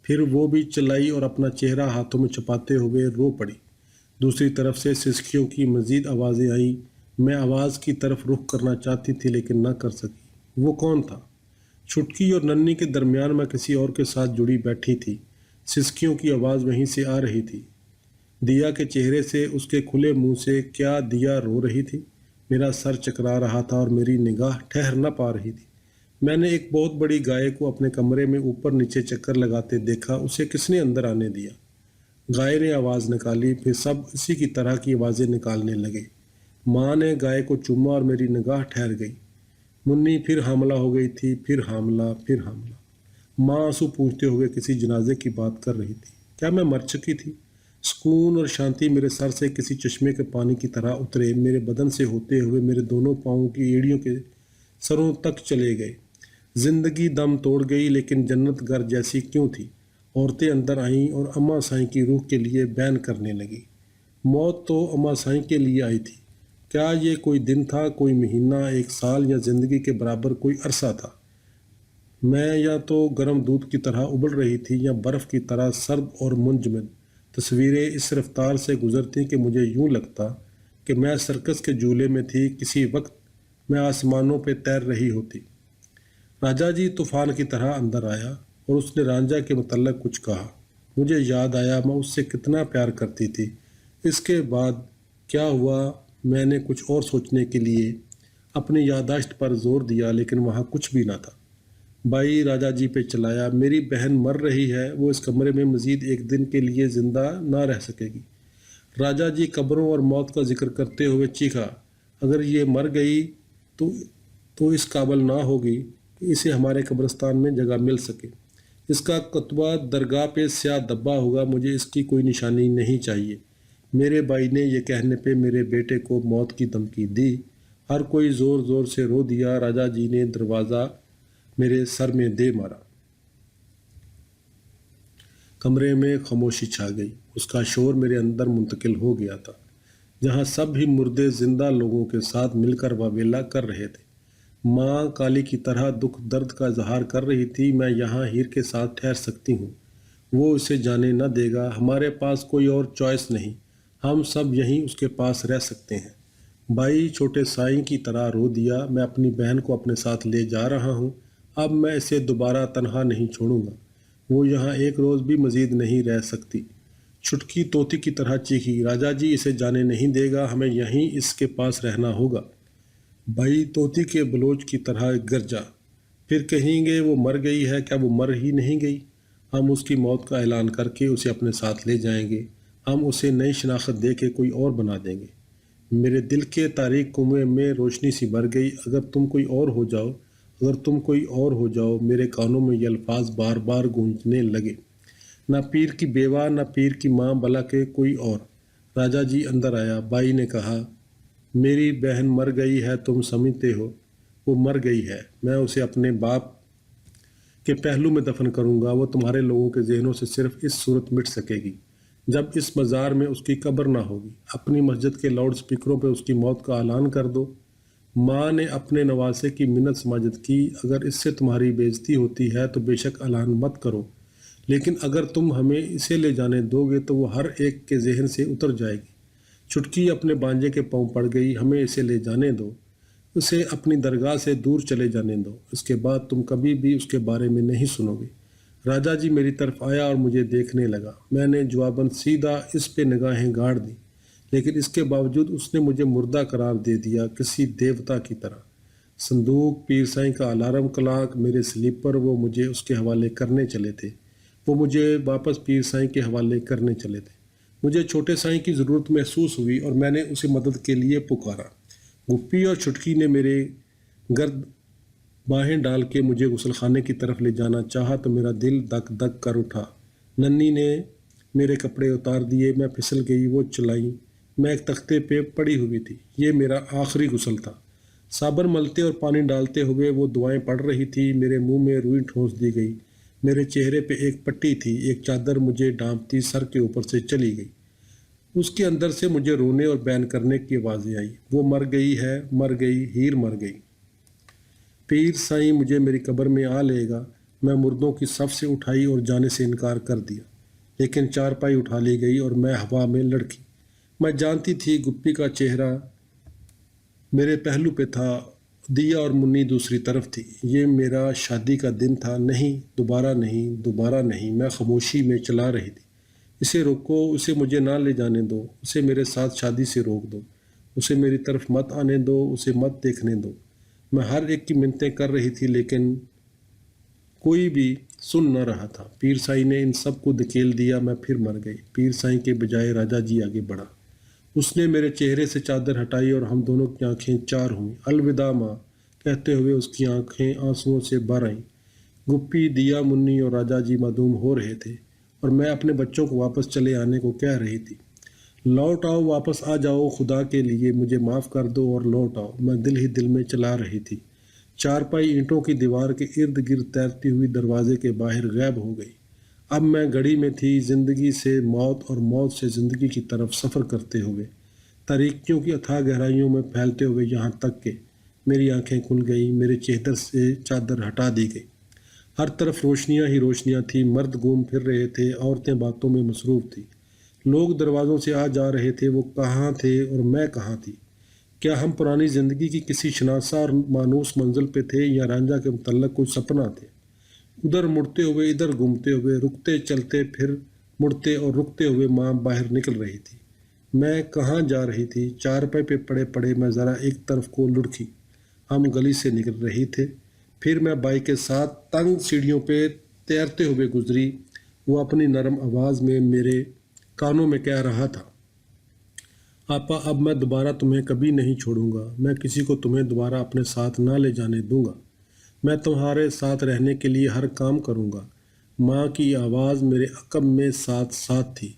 پھر وہ بھی چلائی اور اپنا چہرہ ہاتھوں میں چھپاتے ہوئے رو پڑی۔ دوسری طرف سے سسکیوں کی مزید آوازیں آئیں۔ میں آواز کی طرف رخ کرنا چاہتی تھی لیکن نہ کر سکی۔ وہ کون تھا؟ چھٹکی اور ننھی کے درمیان میں کسی اور کے ساتھ جڑی بیٹھی تھی۔ سسکیوں کی آواز وہیں سے آ رہی تھی۔ دیا کے چہرے سے، اس کے کھلے منہ سے۔ کیا دیا رو رہی تھی؟ میرا سر چکرا رہا تھا اور میری نگاہ ٹھہر نہ پا رہی تھی۔ میں نے ایک بہت بڑی گائے کو اپنے کمرے میں اوپر نیچے چکر لگاتے دیکھا۔ اسے کس نے اندر آنے دیا؟ گائے نے آواز نکالی، پھر سب اسی کی طرح کی آوازیں نکالنے لگے۔ ماں نے گائے کو چوما اور میری نگاہ ٹھہر گئی۔ منی پھر حاملہ ہو گئی تھی، پھر حاملہ، پھر حاملہ۔ ماں آنسو پوچھتے ہوئے کسی جنازے کی بات کر رہی تھی۔ کیا میں مر چکی تھی؟ سکون اور شانتی میرے سر سے کسی چشمے کے پانی کی طرح اترے، میرے بدن سے ہوتے ہوئے میرے دونوں پاؤں کی ایڑیوں کے سروں تک چلے گئے۔ زندگی دم توڑ گئی، لیکن جنت گھر جیسی کیوں تھی؟ عورتیں اندر آئیں اور اماں سائیں کی روح کے لیے بین کرنے لگی۔ موت تو اماں سائیں کے لیے آئی تھی۔ کیا یہ کوئی دن تھا، کوئی مہینہ، ایک سال، یا زندگی کے برابر کوئی عرصہ تھا؟ میں یا تو گرم دودھ کی طرح ابل رہی تھی یا برف کی طرح سرد اور منجمد۔ تصویریں اس رفتار سے گزرتی کہ مجھے یوں لگتا کہ میں سرکس کے جھولے میں تھی، کسی وقت میں آسمانوں پہ تیر رہی ہوتی۔ راجا جی طوفان کی طرح اندر آیا اور اس نے رانجھا کے متعلق کچھ کہا۔ مجھے یاد آیا میں اس سے کتنا پیار کرتی تھی۔ اس کے بعد کیا ہوا؟ میں نے کچھ اور سوچنے کے لیے اپنی یادداشت پر زور دیا، لیکن وہاں کچھ بھی نہ تھا۔ بھائی راجا جی پہ چلایا، میری بہن مر رہی ہے، وہ اس کمرے میں مزید ایک دن کے لیے زندہ نہ رہ سکے گی۔ راجا جی قبروں اور موت کا ذکر کرتے ہوئے چیخا، اگر یہ مر گئی تو اس قابل نہ ہوگی کہ اسے ہمارے قبرستان میں جگہ مل سکے۔ اس کا کتبہ درگاہ پہ سیاہ دبا ہوگا، مجھے اس کی کوئی نشانی نہیں چاہیے۔ میرے بھائی نے یہ کہنے پہ میرے بیٹے کو موت کی دھمکی دی۔ ہر کوئی زور زور سے رو دیا۔ راجا جی نے دروازہ میرے سر میں دے مارا۔ کمرے میں خاموشی چھا گئی۔ اس کا شور میرے اندر منتقل ہو گیا تھا، جہاں سب ہی مردے زندہ لوگوں کے ساتھ مل کر واویلا کر رہے تھے۔ ماں کالی کی طرح دکھ درد کا اظہار کر رہی تھی۔ میں یہاں ہیر کے ساتھ ٹھہر سکتی ہوں، وہ اسے جانے نہ دے گا، ہمارے پاس کوئی اور چوائس نہیں، ہم سب یہیں اس کے پاس رہ سکتے ہیں۔ بھائی چھوٹے سائیں کی طرح رو دیا، میں اپنی بہن کو اپنے ساتھ لے جا رہا ہوں، اب میں اسے دوبارہ تنہا نہیں چھوڑوں گا، وہ یہاں ایک روز بھی مزید نہیں رہ سکتی۔ چھٹکی طوطی کی طرح چیخی، راجا جی اسے جانے نہیں دے گا، ہمیں یہیں اس کے پاس رہنا ہوگا۔ بھائی طوطی کے بلوچ کی طرح گرجا، پھر کہیں گے وہ مر گئی ہے، کیا وہ مر ہی نہیں گئی؟ ہم اس کی موت کا اعلان کر کے اسے اپنے ساتھ لے جائیں گے، ہم اسے نئی شناخت دے کے کوئی اور بنا دیں گے۔ میرے دل کے تاریک کنویں میں روشنی سی بھر گئی۔ اگر تم کوئی اور ہو جاؤ، اگر تم کوئی اور ہو جاؤ، میرے کانوں میں یہ الفاظ بار بار گونجنے لگے۔ نہ پیر کی بیوہ، نہ پیر کی ماں، بلکہ کوئی اور۔ راجا جی اندر آیا۔ بھائی نے کہا، میری بہن مر گئی ہے، تم سمجھتے ہو وہ مر گئی ہے، میں اسے اپنے باپ کے پہلو میں دفن کروں گا، وہ تمہارے لوگوں کے ذہنوں سے صرف اس صورت مٹ سکے گی جب اس مزار میں اس کی قبر نہ ہوگی۔ اپنی مسجد کے لاؤڈ سپیکروں پہ اس کی موت کا اعلان کر دو۔ ماں نے اپنے نواسے کی منت سماجت کی، اگر اس سے تمہاری بے عزتی ہوتی ہے تو بے شک اعلان مت کرو، لیکن اگر تم ہمیں اسے لے جانے دو گے تو وہ ہر ایک کے ذہن سے اتر جائے گی۔ چھٹکی اپنے بانجے کے پاؤں پڑ گئی، ہمیں اسے لے جانے دو، اسے اپنی درگاہ سے دور چلے جانے دو، اس کے بعد تم کبھی بھی اس کے بارے میں نہیں سنو گے۔ راجا جی میری طرف آیا اور مجھے دیکھنے لگا۔ میں نے جواباً سیدھا اس پہ نگاہیں گاڑ دیں، لیکن اس کے باوجود اس نے مجھے مردہ قرار دے دیا، کسی دیوتا کی طرح۔ صندوق، پیر سائیں کا الارم کلاک، میرے سلیپر، وہ مجھے اس کے حوالے کرنے چلے تھے، وہ مجھے واپس پیر سائیں کے حوالے کرنے چلے تھے۔ مجھے چھوٹے سائیں کی ضرورت محسوس ہوئی اور میں نے اسے مدد کے لیے پکارا۔ گپی اور چھٹکی نے میرے گرد باہیں ڈال کے مجھے غسل خانے کی طرف لے جانا چاہا تو میرا دل دک دک کر اٹھا۔ ننھی نے میرے کپڑے اتار دیے، میں پھسل گئی، وہ چلائیں۔ میں ایک تختے پہ پڑی ہوئی تھی۔ یہ میرا آخری غسل تھا۔ صابن ملتے اور پانی ڈالتے ہوئے وہ دعائیں پڑھ رہی تھی۔ میرے منہ میں روئی ٹھونس دی گئی۔ میرے چہرے پہ ایک پٹی تھی، ایک چادر مجھے ڈانپتی سر کے اوپر سے چلی گئی۔ اس کے اندر سے مجھے رونے اور بیان کرنے کی آوازیں آئی، وہ مر گئی ہے، مر گئی، ہیر مر گئی۔ پیر سائیں مجھے میری قبر میں آ لے گا۔ میں مردوں کی صف سے اٹھائی اور جانے سے انکار کر دیا، لیکن چارپائی اٹھا لی گئی اور میں ہوا میں لڑکی۔ میں جانتی تھی گپی کا چہرہ میرے پہلو پہ تھا، دیا اور منی دوسری طرف تھی۔ یہ میرا شادی کا دن تھا۔ نہیں، دوبارہ نہیں، دوبارہ نہیں۔ میں خاموشی میں چلا رہی تھی۔ اسے روکو، اسے مجھے نہ لے جانے دو، اسے میرے ساتھ شادی سے روک دو، اسے میری طرف مت آنے دو، اسے مت دیکھنے دو۔ میں ہر ایک کی منتیں کر رہی تھی لیکن کوئی بھی سن نہ رہا تھا۔ پیر سائی نے ان سب کو دھکیل دیا۔ میں پھر مر گئی۔ پیر سائی کے بجائے راجا جی آگے بڑھا۔ اس نے میرے چہرے سے چادر ہٹائی اور ہم دونوں کی آنکھیں چار ہوئیں۔ الوداع ماں کہتے ہوئے اس کی آنکھیں آنسوؤں سے بھر آئیں۔ گپی، دیا، منی اور راجا جی معدوم ہو رہے تھے اور میں اپنے بچوں کو واپس چلے آنے کو کہہ رہی تھی۔ لوٹ آؤ، واپس آ جاؤ، خدا کے لیے مجھے معاف کر دو اور لوٹ آؤ۔ میں دل ہی دل میں چلا رہی تھی۔ چارپائی اینٹوں کی دیوار کے ارد گرد تیرتی ہوئی دروازے کے باہر غائب ہو گئی۔ اب میں گڑی میں تھی، زندگی سے موت اور موت سے زندگی کی طرف سفر کرتے ہوئے، تاریکیوں کی اتھاہ گہرائیوں میں پھیلتے ہوئے، یہاں تک کہ میری آنکھیں کھل گئیں، میرے چہرے سے چادر ہٹا دی گئی۔ ہر طرف روشنیاں ہی روشنیاں تھیں۔ مرد گھوم پھر رہے تھے، عورتیں باتوں میں مصروف تھیں، لوگ دروازوں سے آ جا رہے تھے۔ وہ کہاں تھے اور میں کہاں تھی؟ کیا ہم پرانی زندگی کی کسی شناسا اور مانوس منزل پہ تھے یا رانجھا کے متعلق کوئی سپنا تھے؟ ادھر مڑتے ہوئے، ادھر گھومتے ہوئے، رکتے چلتے، پھر مڑتے اور رکتے ہوئے ماں باہر نکل رہی تھی۔ میں کہاں جا رہی تھی؟ چارپائی پہ پڑے پڑے میں ذرا ایک طرف کو لڑکی۔ ہم گلی سے نکل رہے تھے۔ پھر میں بائی کے ساتھ تنگ سیڑھیوں پہ تیرتے ہوئے گزری۔ وہ اپنی نرم آواز میں میرے کانوں میں کہہ رہا تھا، آپا، اب میں دوبارہ تمہیں کبھی نہیں چھوڑوں گا۔ میں کسی کو تمہیں دوبارہ اپنے ساتھ نہ لے جانے دوں گا۔ میں تمہارے ساتھ رہنے کے لیے ہر کام کروں گا۔ ماں کی آواز میرے عقب میں ساتھ ساتھ تھی،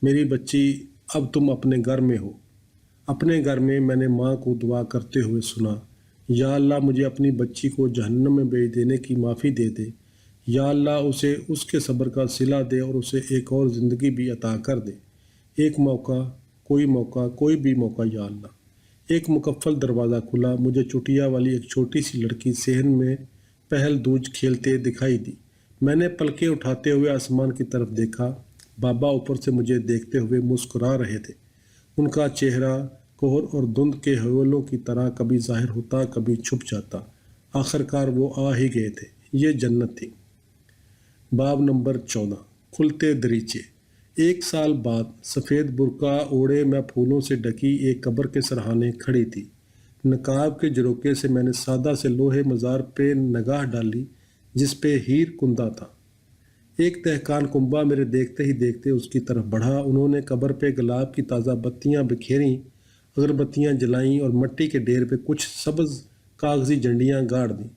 میری بچی، اب تم اپنے گھر میں ہو۔ اپنے گھر میں، میں نے ماں کو دعا کرتے ہوئے سنا، یا اللہ مجھے اپنی بچی کو جہنم میں بھیج دینے کی معافی دے دے۔ یا اللہ اسے اس کے صبر کا صلہ دے اور اسے ایک اور زندگی بھی عطا کر دے۔ ایک موقع، کوئی بھی موقع یا اللہ۔ ایک مکفل دروازہ کھلا۔ مجھے چٹیا والی ایک چھوٹی سی لڑکی صحن میں پہل دوج کھیلتے دکھائی دی۔ میں نے پلکیں اٹھاتے ہوئے آسمان کی طرف دیکھا۔ بابا اوپر سے مجھے دیکھتے ہوئے مسکرا رہے تھے۔ ان کا چہرہ کوہر اور دھند کے حولوں کی طرح کبھی ظاہر ہوتا، کبھی چھپ جاتا۔ آخرکار وہ آ ہی گئے تھے۔ یہ جنت تھی۔ باب نمبر 14، کھلتے دریچے۔ 1 سال بعد سفید برقع اوڑے میں پھولوں سے ڈکی ایک قبر کے سرہانے کھڑی تھی۔ نقاب کے جھروکے سے میں نے سادہ سے لوہے مزار پہ نگاہ ڈالی جس پہ ہیر کندہ تھا۔ ایک دہقان کنبہ میرے دیکھتے ہی دیکھتے اس کی طرف بڑھا۔ انہوں نے قبر پہ گلاب کی تازہ بتیاں بکھیریں، اگربتیاں جلائیں اور مٹی کے ڈھیر پہ کچھ سبز کاغذی جھنڈیاں گاڑ دیں۔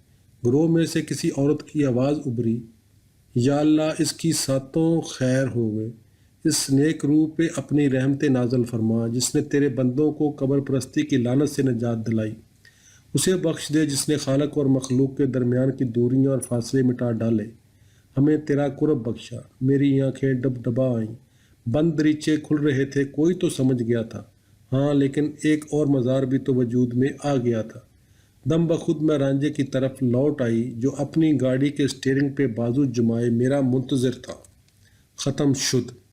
گروہ میں سے کسی عورت کی آواز ابھری، یا اللہ اس کی ساتوں خیر ہوئے، اس نیک روح پہ اپنی رحمت نازل فرما جس نے تیرے بندوں کو قبر پرستی کی لعنت سے نجات دلائی۔ اسے بخش دے جس نے خالق اور مخلوق کے درمیان کی دوریاں اور فاصلے مٹا ڈالے۔ ہمیں تیرا قرب بخشا۔ میری آنکھیں ڈب ڈبا آئیں۔ بند دریچے کھل رہے تھے۔ کوئی تو سمجھ گیا تھا، ہاں، لیکن ایک اور مزار بھی تو وجود میں آ گیا تھا۔ دم بخود میں رانجھے کی طرف لوٹ آئی جو اپنی گاڑی کے اسٹیئرنگ پہ بازو جمائے میرا منتظر تھا۔ ختم شد۔